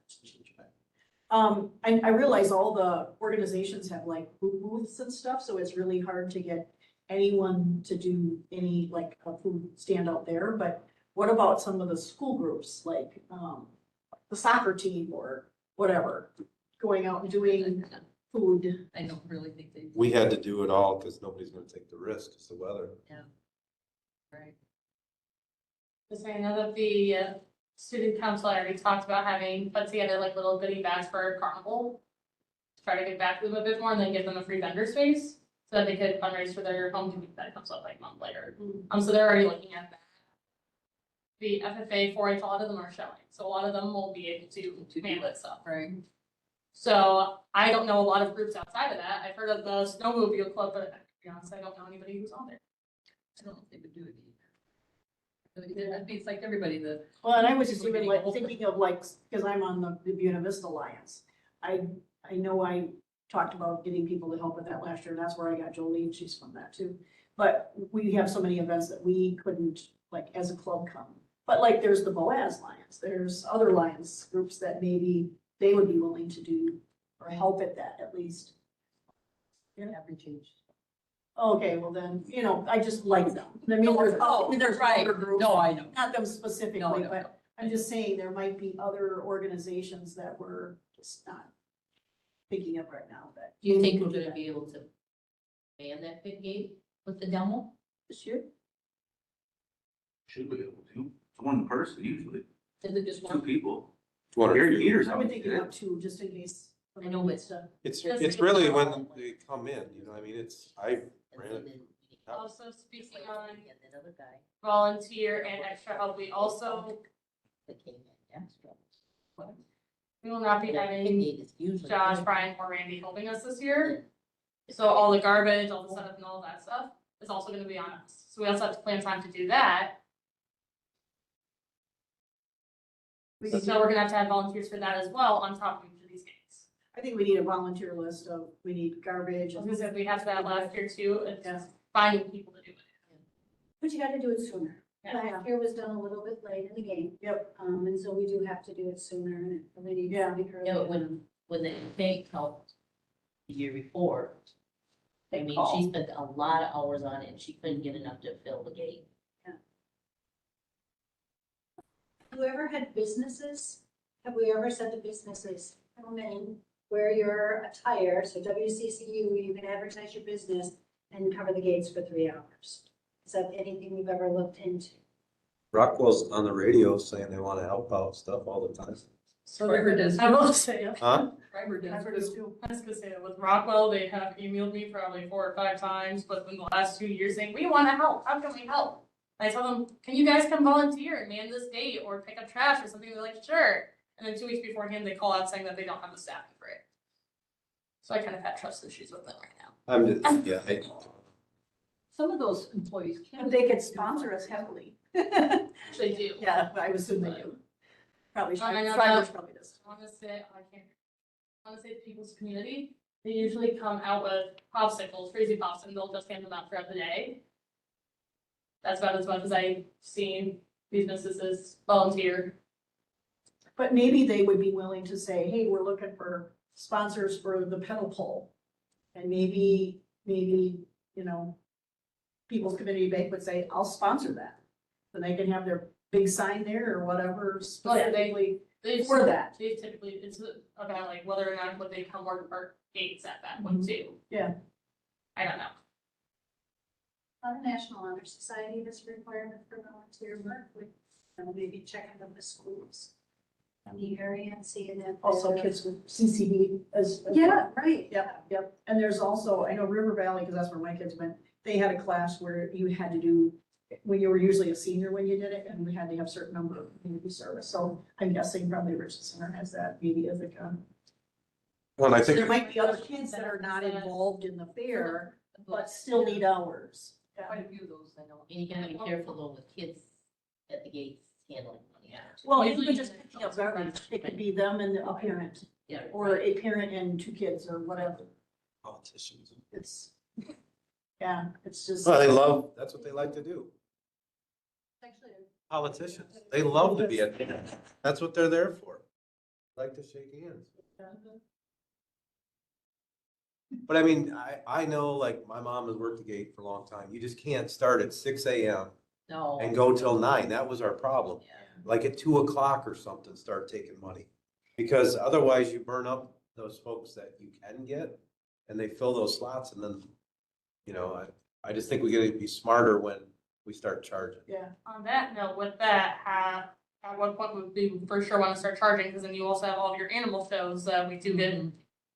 I realize all the organizations have like food booths and stuff, so it's really hard to get anyone to do any, like, a food stand out there, but what about some of the school groups, like, the soccer team or whatever, going out and doing food? I don't really think they. We had to do it all because nobody's gonna take the risk, it's the weather. Right. Just saying, I know that the student council already talked about having put together like little goodie bags for carnival. To try to give back to them a bit more and then give them a free vendor space so that they could fundraise for their homecoming that comes up like a month later. So they're already looking at that. The FFA 4-H, a lot of them are showing, so a lot of them will be able to handle that stuff. Right. So I don't know a lot of groups outside of that. I've heard of the snowmobile club, but to be honest, I don't know anybody who's on there. I don't know if they would do it either. That'd be, it's like everybody, the. Well, and I was just People even getting like older. thinking of like, because I'm on the Buena Vista Alliance. I know I talked about getting people to help with that last year, and that's where I got Jolene, she's from that too. But we have so many events that we couldn't, like, as a club come. But like, there's the Boaz Lions, there's other Lions groups that maybe they would be willing to do or help at that at least. Average age. Okay, well then, you know, I just like them. I mean, there's right. other groups. No, I know. Not them No, specifically, no, but no. I'm just saying there might be other organizations that we're just not thinking of right now that. Do you think we're could do gonna that be able to man that pit gate with the demo? this year? Should be able to. It's one person usually, Is it just two one? people. 200 Gary feet. Peters. I would think about two, just in case. I know, somebody needs to. It's Just it's like really a- when they come in, you know, I mean, it's, I And ran so it. then we- Also speaking on And that other guy volunteer and extra help, we also, that came in extra. we will not be That pit having gate is usually. Josh, Brian, or Randy helping us this year. So all the garbage, all the setup and all that stuff is also gonna be on us. So we also have to plan time to do that. So we're gonna have to have volunteers for that as well on top of each of these games. I think we need a volunteer list of, we need garbage. I was gonna say, we had that last year too, it's Yeah. just finding people to do it. But you gotta do it sooner. Yeah. Last year was done a little bit late in the game. Yep. And so we do have to do it sooner and it really needs Yeah. to be early. Yeah, but when the bank helped the year before, I mean, she spent a lot of hours on it and she couldn't get enough to fill the gate. Whoever had businesses, have we ever said to businesses, come in, wear your attire, so WCCU, you can advertise your business and cover the gates for 3 hours? Is that anything we've ever looked into? Rockwell's on the radio saying they wanna help out stuff all the time. So Schreiber does. I will say, Huh? Schreiber I've does heard this too. too. I was gonna say that with Rockwell, they have emailed me probably 4 or 5 times, but in the last 2 years saying, we wanna help, how can we help? And I tell them, can you guys come volunteer and man this gate or pick up trash or something? They're like, sure. And then 2 weeks beforehand, they call out saying that they don't have the staffing for it. So I kind of have trust issues with them right now. I'm just, yeah, Some of those employees But can. they could sponsor us heavily. They do. Yeah, I would assume they do. Probably, I know Shriver's that. probably does. I wanna say, oh, I can't. I wanna say the people's community, they usually come out with popsicles, crazy pops, and they'll just hand them out throughout the day. That's about as much as I've seen these businesses volunteer. But maybe they would be willing to say, hey, we're looking for sponsors for the pedal pole. And maybe, you know, People's Community Bank would say, I'll sponsor that. Then they can have their big sign there or whatever Oh, yeah, specifically They've for that. They've typically, it's about like whether or not would they come work our gates at that point too. Yeah. I don't know. The National Honor Society has a requirement for volunteer work, with, maybe checking with the schools in the area and seeing if. Also kids with CCD as. Yeah, right. Yep, yep. And there's also, I know River Valley, because that's where my kids went, they had a class where you had to do, when you were usually a senior when you did it, and we had to have a certain number of community service. So I'm guessing probably Richland Center has that maybe as a. Well, I So there think, might be other kids that are not involved in the fair, but still need hours. Quite a few of those I know. And you gotta be careful though with kids at the gates handling money. Well, Usually even just picking up garbage, it could be them and a parent, Yeah. or a parent and two kids or whatever. politicians. It's, yeah, it's just. Well, they love, that's what they like to do. Actually, Politicians, they love to be at, that's what they're there for. Like to shake hands. But I mean, I know, like, my mom has worked the gate for a long time. You just can't start at 6 AM No. and go till 9. That was our problem. Yeah. Like at 2 o'clock or something, start taking money. Because otherwise you burn up those folks that you can get and they fill those slots and then, you know, I just think we gotta be smarter when we start charging. Yeah, On that note, with that, at what point would we for sure want to start charging? Because then you also have all of your animal shows that we do get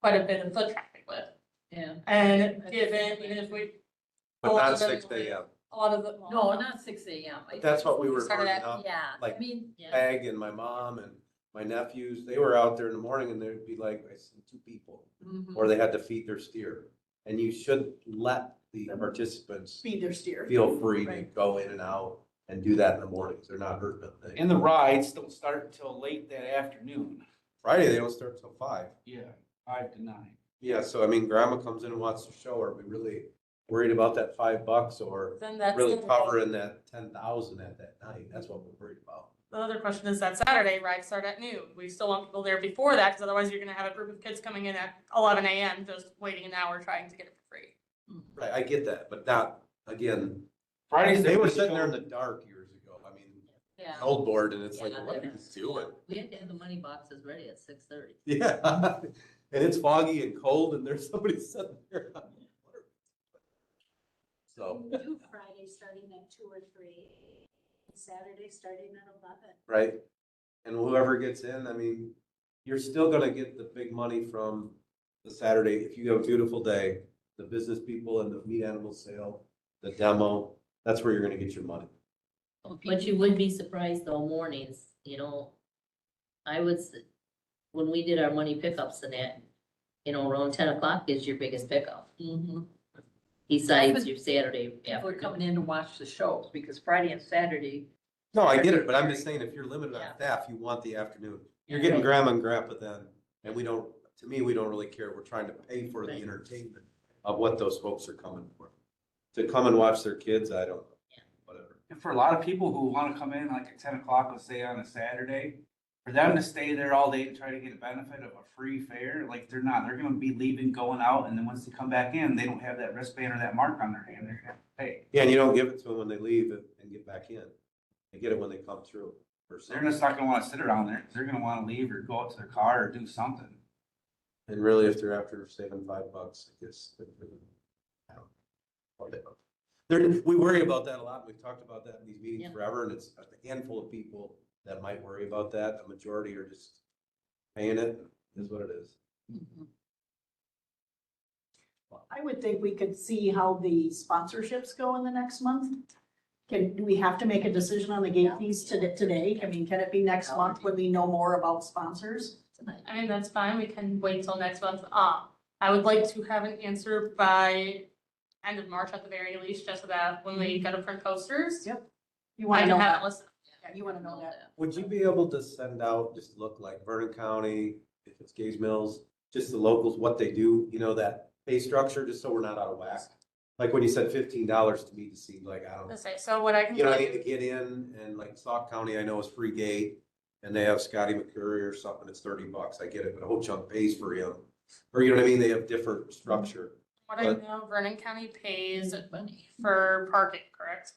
quite a bit of foot traffic with. Yeah. And given, even if we. But a lot not of them, 6 AM. A lot of the. No, not 6 AM. That's what we were Started burning at- up. Yeah, I Like- mean, Yeah. Peg and my mom and my nephews, they were out there in the morning and there'd be like, I see 2 people. mhm. Or they had to feed their steer. And you should let the participants feed their steer. feel free to Right. go in and out and do that in the mornings. They're not hurting a thing. And the rides don't start until late that afternoon. Friday, they don't start till 5. Yeah, 5 to 9. Yeah, so I mean, grandma comes in and wants to show, are we really worried about that $5 or Then that's. really the- covering that 10,000 at that night? That's what we're worried about. The other question is that Saturday rides start at noon. We still want people there before that, because otherwise you're gonna have a group of kids coming in at 11 AM, just waiting an hour trying to get it for free. Right, I get that, but not, again, Fridays. they were sitting there in the dark years ago. I mean, Yeah. old board and it's Yeah, like, what are that you was- doing? We had to have the money boxes ready at 6:30. Yeah, and it's foggy and cold and there's somebody sitting there. So, we do Friday starting at 2 or 3, Saturday starting at 11. right, and whoever gets in, I mean, you're still gonna get the big money from the Saturday. If you have a beautiful day, the business people and the meat animal sale, the demo, that's where you're gonna get your money. But you would be surprised though, mornings, you know, I would, when we did our money pickups and that, you know, around 10 o'clock is your biggest pickup. Mhm. Besides your Saturday People are afternoon. coming in to watch the shows because Friday and Saturday, No, I get it, but I'm just saying, if you're limited Yeah. on staff, you want the afternoon. You're Yeah. getting grandma and grandpa then, and we don't, to me, we don't really care. We're trying to pay for the Right. entertainment of what those folks are coming for. To come and watch their kids, I don't, whatever. And for a lot of people who want to come in like at 10 o'clock, let's say on a Saturday, for them to stay there all day to try to get a benefit of a free fare, like they're not, they're gonna be leaving, going out, and then once they come back in, they don't have that wristband or that mark on their hand, they're gonna have to pay. Yeah, and you don't give it to them when they leave and get back in. They get it when they come through. or They're something. just not gonna wanna sit around there, 'cause they're gonna wanna leave or go out to their car or do something. And really, if they're after saving $5, I guess. I don't know. We worry about that a lot. We've talked about that in these meetings Yeah. forever, and it's a handful of people that might worry about that. The majority are just paying it, is what it is. mhm. I would think we could see how the sponsorships go in the next month. Do we have to make a decision on the gate fees today? I mean, can it be next month when we know more about sponsors? I mean, that's fine, we can wait till next month. I would like to have an answer by end of March at the very least, just so that when we gotta print posters. Yep. You I wanna can know have it that? listed. Yeah, you wanna know that. Would you be able to send out, just look like Vernon County, if it's Gays Mills, just the locals, what they do, you know, that pay structure, just so we're not out of whack? Like when you said $15 to me, to seem like, I don't know. Let's say, so what I can You know, tell I need you, to get in and like Sauk County, I know is free gate and they have Scotty McCurry or something, it's $30. I get it, but a whole chunk pays for you. Or you know what I mean? They have different structure. what I know, Vernon County pays Money. for parking, correct?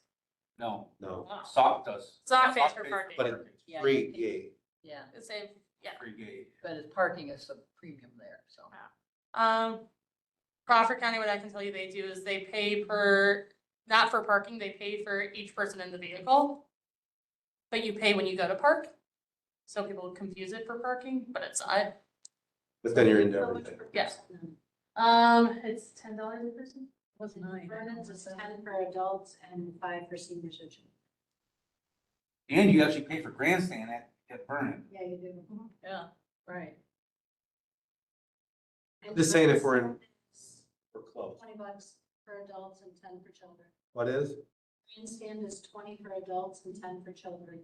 No, No, SOC does. SOC pays for pays parking. But it- Yeah, free you pay- gate. Yeah, Let's say, yeah. Free gate. but it's parking is a premium there, so. Crawford County, what I can tell you they do is they pay per not for parking, they pay for each person in the vehicle. But you pay when you go to park. So people confuse it for parking, but it's not. But then you're into everything. Yes. It's $10 a person. Wasn't I? Vernon's is 10 for adults and 5 for senior citizens. And you actually pay for grandstand at Vernon. Yeah, you do. Yeah, right. And Just saying if we're in- grandstand We're close. is $20 for adults and 10 for children. What is? Grandstand is 20 for adults and 10 for children.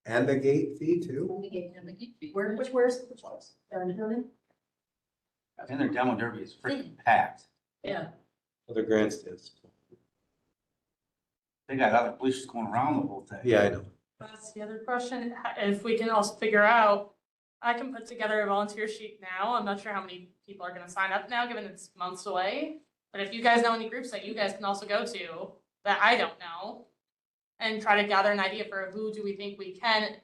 And the gate fee too? When we get And the geek fee. Which was? Vernon? And their demo derby is freaking packed. Yeah, Other grandstands. They got other bleachers going around the whole thing. Yeah, I know. That's the other question. If we can also figure out, I can put together a volunteer sheet now. I'm not sure how many people are gonna sign up now, given it's months away. But if you guys know any groups that you guys can also go to that I don't know, and try to gather an idea for who do we think we can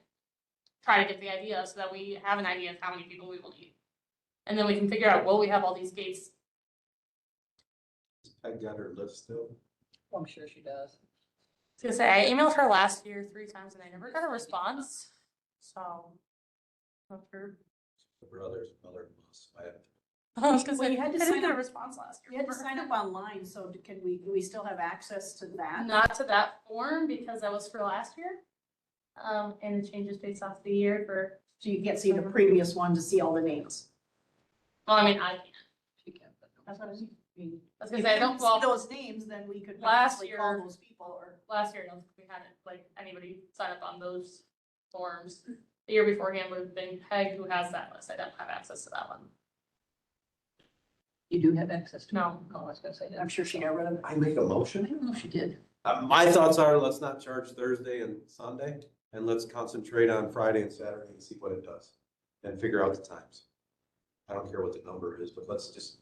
try to get the idea so that we have an idea of how many people we will need. And then we can figure out, will we have all these gates? Peg got her list still. I'm sure she does. I was gonna say, I emailed her last year 3 times and I never got a response, so. Not sure. The brother's mother must. I was gonna Well, say, you I had to didn't sign get a up- response last year. You had to sign up online, so do we still have access to that? Not to that form because that was for last year. And it changes based off the year for, So you can't see the previous one to see all the names. well, I mean, I can't. She can, but no. That's what I mean. I was gonna say, I don't, well, See those names, then we could Last possibly call year- those people or. last year, I don't think we had it, like, anybody sign up on those forms. The year beforehand would have been Peg who has that list. I don't have access to that one. You do have access to it? No. Oh, I was gonna say that. I'm sure she got rid of it. I make a I motion. don't know if she did. My thoughts are, let's not charge Thursday and Sunday, and let's concentrate on Friday and Saturday and see what it does. And figure out the times. I don't care what the number is, but let's just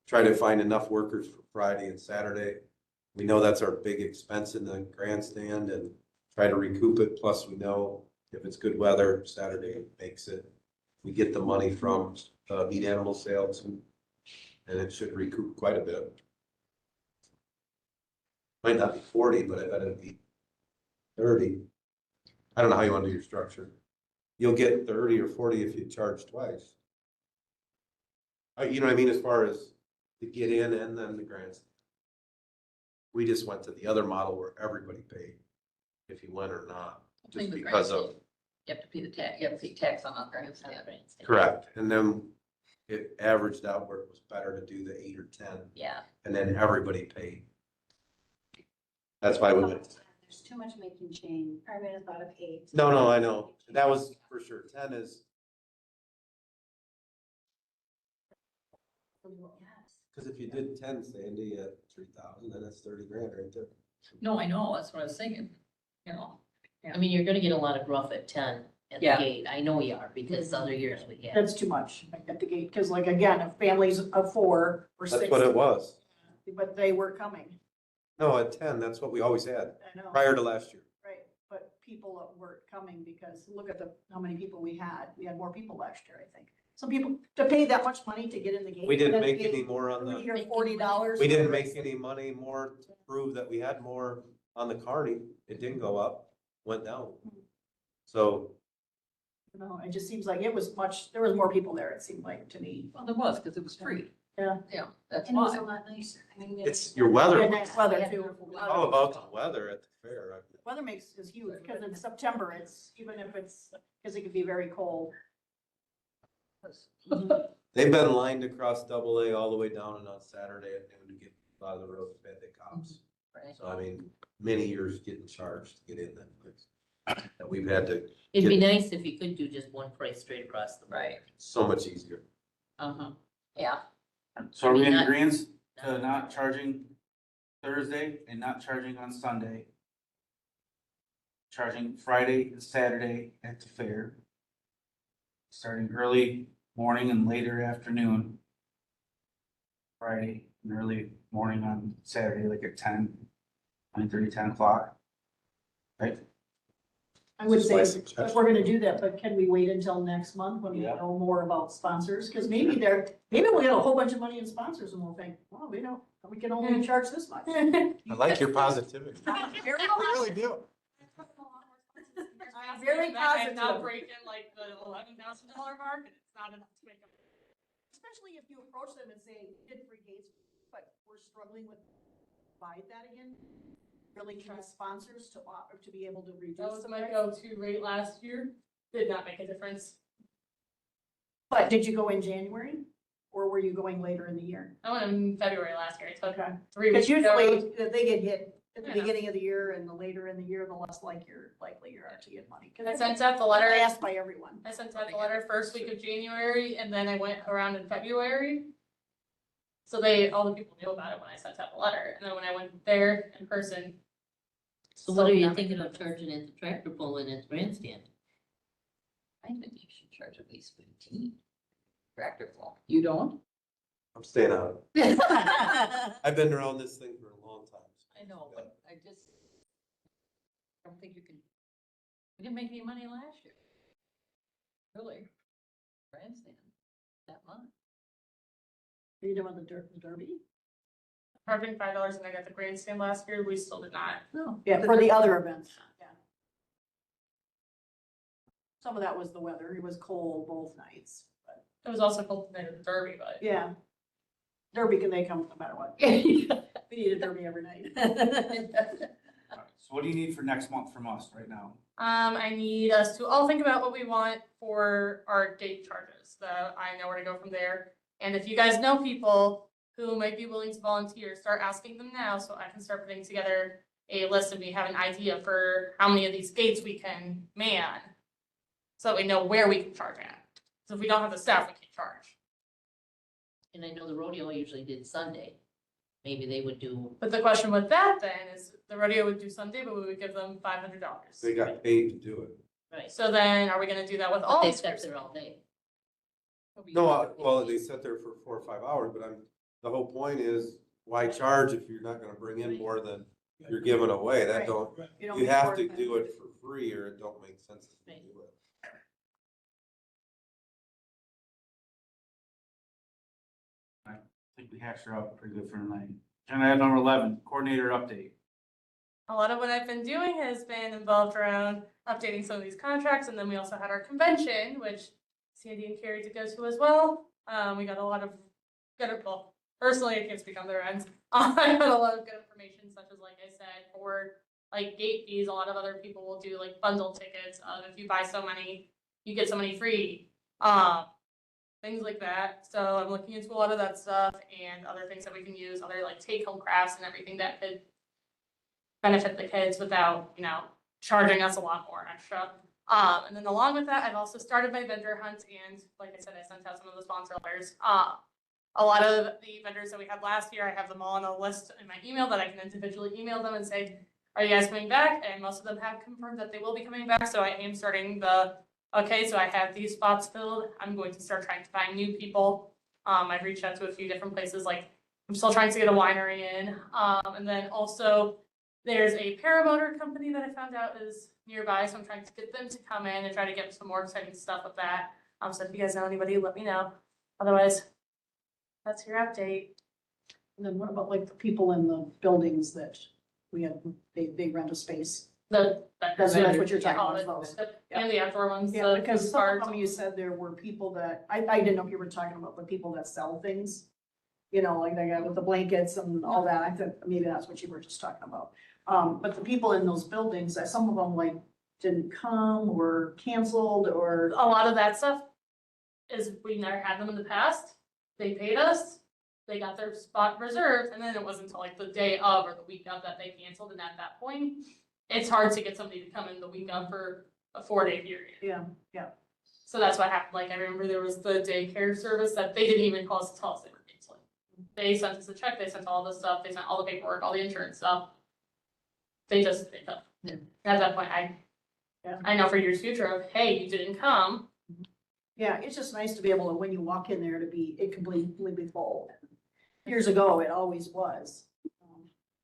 try to find enough workers for Friday and Saturday. We know that's our big expense in the grandstand and try to recoup it, plus we know if it's good weather, Saturday makes it. We get the money from meat animal sales and it should recoup quite a bit. Might not be 40, but I bet it'd be 30. I don't know how you want to do your structure. You'll get 30 or 40 if you charge twice. You know what I mean, as far as to get in and then the grandstand. We just went to the other model where everybody paid, if you went or not, Same just with because of, grandstand. You have to pay the tax, you have to pay tax on our grandstand. correct. And then it averaged out where it was better to do the 8 or 10, Yeah, and then everybody paid. That's why we went. There's too much making change. I would have thought of 8. No, I know. That was for sure. 10 is, Yes. because if you did 10, Sandy, at 3,000, then that's 30 grand right there. No, I know, that's what I was thinking, you know. I mean, you're gonna get a lot of gruff at 10 at the Yeah. gate. I know you are, because other years we have. That's too much at the gate, because like, again, if families of 4 or 6. That's what it was. But they were coming, No, at 10, that's what we always had I know, prior to last year. right, but people weren't coming because look at how many people we had more people last year, I think. Some people, to pay that much money to get in the gate. We didn't then make pay any more on the, $30 or $40. we didn't make any money more to prove that we had more on the carny. It didn't go up, went down. So, No, it just seems like there was more people there, it seemed like to me. Well, there was, because it was free. Yeah. Yeah, that's And it was a why. lot nicer. I mean, it's your weather. Yeah, nice weather too. How about the weather at the fair? Weather is huge, because in September, even if because it could be very cold. They've been lined across AA all the way down and on Saturday at noon to get out of the road to the cops. Right. So I mean, many years getting charged to get in that place. That we've had to, It'd be nice if you could do just one price straight across the board. Right, so much easier. uh-huh, yeah. So are we in Not- agreement to not charging Thursday and not charging on Sunday? Charging Friday and Saturday at the fair. Starting early morning and later afternoon. Friday and early morning on Saturday, like at 9:30, 10 o'clock. Right? I would say, My if suggestion. we're gonna do that, but can we wait until next month when we Yeah. know more about sponsors? Because maybe we'll get a whole bunch of money in sponsors and we'll think, well, we don't, We can only charge this much. I like your positivity. I'm very I really do. I'm very I'm positive. not breaking like the $11,000 mark, and it's not enough to make up. Especially if you approach them and say, we did free gates, but we're struggling with provide that again. Really try sponsors to offer, to be able to reduce. That was the my price. go-to rate last year. Did not make a difference. But did you go in January or were you going later in the year? I went in February last year. It took Okay. 3 weeks. Because to go. usually they get hit at the I know. beginning of the year and the later in the year, the less likely you are to get money. I sent out the letter. Asked by everyone. I sent out the letter first week of January, and then I went around in February. So all the people knew about it when I sent out the letter, and then when I went there in person. So what are still you not thinking making a of charging at the tractor pull and at the grandstand? I think you should charge at least 15. Tractor pull. You don't? I'm staying out of it. I've been around this thing for a long time. I know, but I don't think you can, we didn't make any money last year. Really? Grandstand, that much. Are you doing the Derby? Charging $5 and I got the grandstand last year, we still did not. No. Yeah, for the other events, yeah. Some of that was the weather. It was cold both nights, but It was also cold tonight at the Derby, but. yeah. Derby, can they come no matter what? We need a Derby every night. All right, so what do you need for next month from us right now? I need us to all think about what we want for our gate charges, so I know where to go from there. And if you guys know people who might be willing to volunteer, start asking them now, so I can start putting together a list and we have an idea for how many of these gates we can man. So that we know where we can charge at. So if we don't have the staff, we can't charge. And I know the rodeo usually did Sunday. Maybe they would do, But the question with that then is the rodeo would do Sunday, but we would give them $500. They got paid to do it. right, So then are we gonna do that with all but they these sat groups? there all day. No, well, they sat there for 4 or 5 hours, but the whole point is, why charge if you're not gonna bring in more than you're giving away? That Right. don't, don't you make have more to than- do it for free or it don't make sense to do it. I think we hashed her out pretty good for tonight. Agenda item number 11, coordinator update. A lot of what I've been doing has been involved around updating some of these contracts, and then we also had our convention, which Sandy and Carrie did go to as well. We got a lot of good, well, personally, I can't speak on their ends. I got a lot of good information, such as, like I said, for like gate fees, a lot of other people will do like bundle tickets. If you buy so many, you get so many free. Things like that. So I'm looking into a lot of that stuff and other things that we can use, other like take-home crafts and everything that could benefit the kids without, charging us a lot more extra. And then along with that, I've also started my vendor hunt, and like I said, I sent out some of the sponsor letters. A lot of the vendors that we had last year, I have them all on a list in my email that I can individually email them and say, are you guys coming back? And most of them have confirmed that they will be coming back. So I am starting okay, so I have these spots filled. I'm going to start trying to find new people. I've reached out to a few different places, like I'm still trying to get a winery in. And then also there's a paramotor company that I found out is nearby, so I'm trying to get them to come in and try to get some more exciting stuff with that. So if you guys know anybody, let me know. Otherwise, that's your update. And then what about like the people in the buildings that we had, they rent a space? That's what you're talking about, those. And the outdoor ones. Yeah, the because food some of carts. them you said there were people that, I didn't know if you were talking about the people that sell things. Like they got with the blankets and all that. I thought maybe that's what you were just talking about. But the people in those buildings, some of them like didn't come or canceled or. A lot of that stuff is we never had them in the past. They paid us, they got their spot reserved, and then it wasn't until like the day of or the week of that they canceled. And at that point, it's hard to get somebody to come in the week of for a 4-day period. Yeah. So that's what happened. Like I remember there was the daycare service that they didn't even call us to tell us they were canceling. They sent us a check, they sent all the stuff, they sent all the paperwork, all the insurance stuff. They took. Yeah. At that point, Yeah. I know for your future of, hey, you didn't come. Yeah, it's just nice to be able to, when you walk in there, to be, it completely full. Years ago, it always was.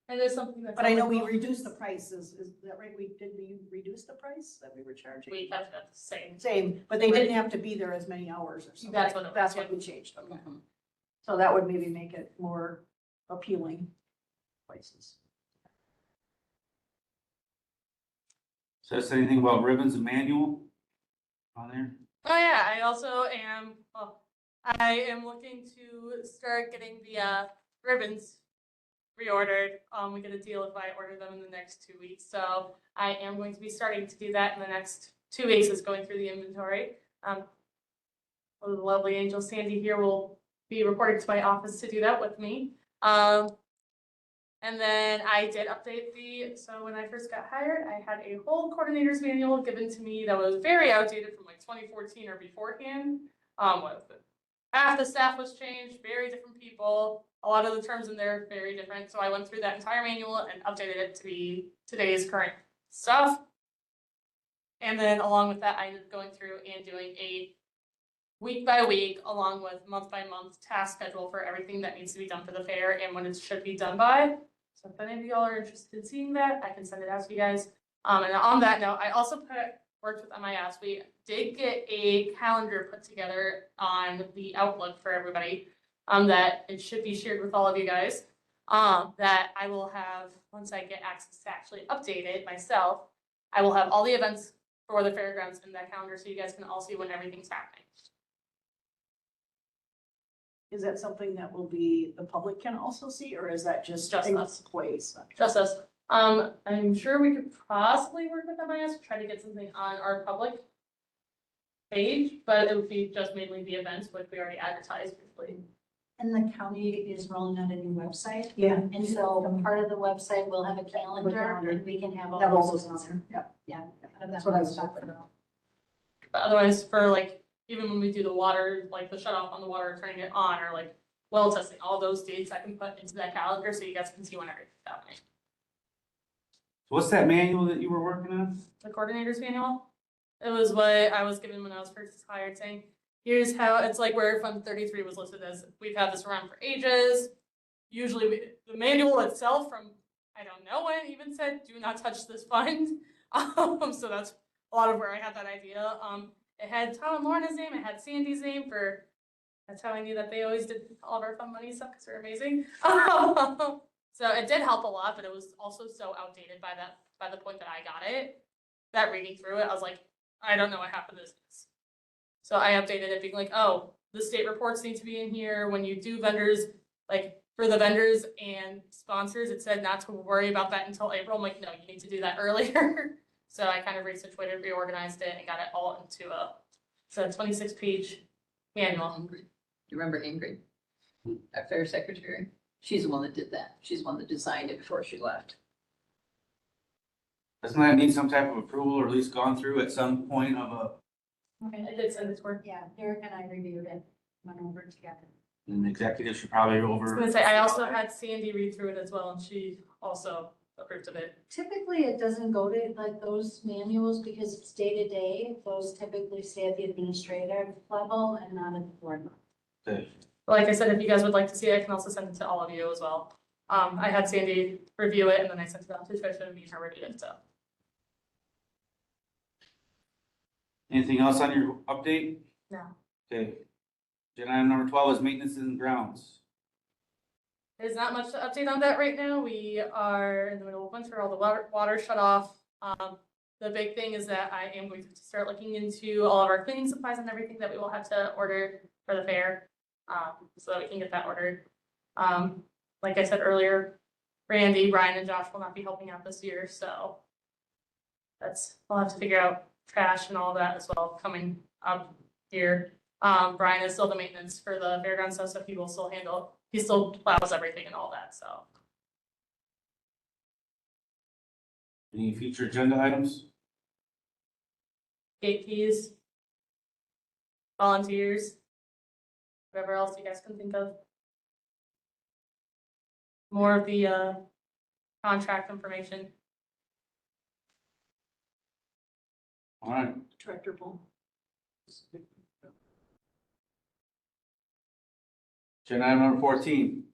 And there's something that's. But I know we always- reduced the prices, is that right? Did we reduce the price that we were charging? We kept it the same. Same, but they didn't have to be there as many hours or something. That's what it was, That's yeah. what we changed, okay. Mhm. So that would maybe make it more appealing places. Says anything about ribbons and manual on there? Oh yeah, I also am, well, I am looking to start getting the ribbons reordered. We get a deal if I order them in the next 2 weeks. So I am going to be starting to do that in the next 2 weeks, is going through the inventory. The lovely angel Sandy here will be reporting to my office to do that with me. And then I did update so when I first got hired, I had a whole coordinator's manual given to me that was very outdated from like 2014 or beforehand. Half the staff was changed, very different people. A lot of the terms in there are very different. So I went through that entire manual and updated it to be today's current stuff. And then along with that, I ended up going through and doing a week by week, along with month by month task schedule for everything that needs to be done for the fair and when it should be done by. So if any of y'all are interested in seeing that, I can send it out to you guys. And on that note, I also worked with MIS. We did get a calendar put together on the Outlook for everybody, that it should be shared with all of you guys. That I will have, once I get access to actually update it myself, I will have all the events for the fairgrounds in that calendar so you guys can all see when everything's happening. Is that something that will be, the public can also see, or is that just Just a us. place? Just us. I'm sure we could possibly work with MIS to try to get something on our public page, but it would be just mainly the events, which we already advertised briefly. And the county is rolling out a new website. Yeah. And so part of the website will have a calendar and we can have all That those also on sounds, there. yeah. Yeah. That's what I was talking about. But otherwise, for like, even when we do the water, like the shut off on the water, turning it on, or like well testing, all those dates I can put into that calendar so you guys can see when everything's happening. So what's that manual that you were working on? The coordinator's manual. It was what I was given when I was first hired, saying, here's how, it's like where Fund 33 was listed as, we've had this around for ages. Usually the manual itself from, I don't know when it even said, do not touch this fund. So that's a lot of where I had that idea. It had Tom and Lorna's name, it had Sandy's name that's how I knew that they always did all of our fun money stuff, because they're amazing. So it did help a lot, but it was also so outdated by the point that I got it, that reading through it, I was like, I don't know what half of this is. So I updated it being like, oh, the state reports need to be in here. When you do vendors, like for the vendors and sponsors, it said not to worry about that until April. I'm like, no, you need to do that earlier. So I kind of resituated, reorganized it, and got it all into a 26-page manual. Ingrid. You remember Ingrid, our fair secretary? She's the one that did that. She's the one that designed it before she left. Doesn't that need some type of approval or at least gone through at some point of I did send it to her. Yeah, Derek and I reviewed it, went over it together. an executive should probably I was over? gonna say, I also had Sandy read through it as well, and she also approved of it. Typically, it doesn't go to like those manuals because it's day to day. Those typically stay at the administrative level and not at the board level. Okay. Like I said, if you guys would like to see it, I can also send it to all of you as well. I had Sandy review it, and then I sent it out to Tricia, and me and her reviewed it, so. Anything else on your update? No. Okay. Agenda item number 12 is maintenance and grounds. There's not much to update on that right now. We are in the middle of winter, all the water shut off. The big thing is that I am going to start looking into all of our cleaning supplies and everything that we will have to order for the fair, so that we can get that ordered. Like I said earlier, Randy, Brian, and Josh will not be helping out this year, so we'll have to figure out trash and all that as well coming up here. Brian is still the maintenance for the fairground stuff, so he still plows everything and all that, so. Any future agenda items? Gate fees. Volunteers. Whatever else you guys can think of. More of the, contract information. All right. Tractor pull. Agenda item number 14.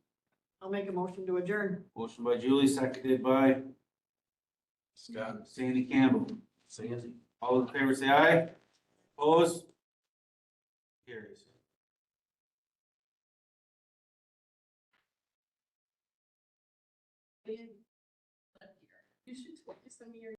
I'll make a motion to adjourn. Motion by Julie, seconded by Scott, Sandy Campbell. Sandy. All those in favor say aye. Opposed? Carries. send me your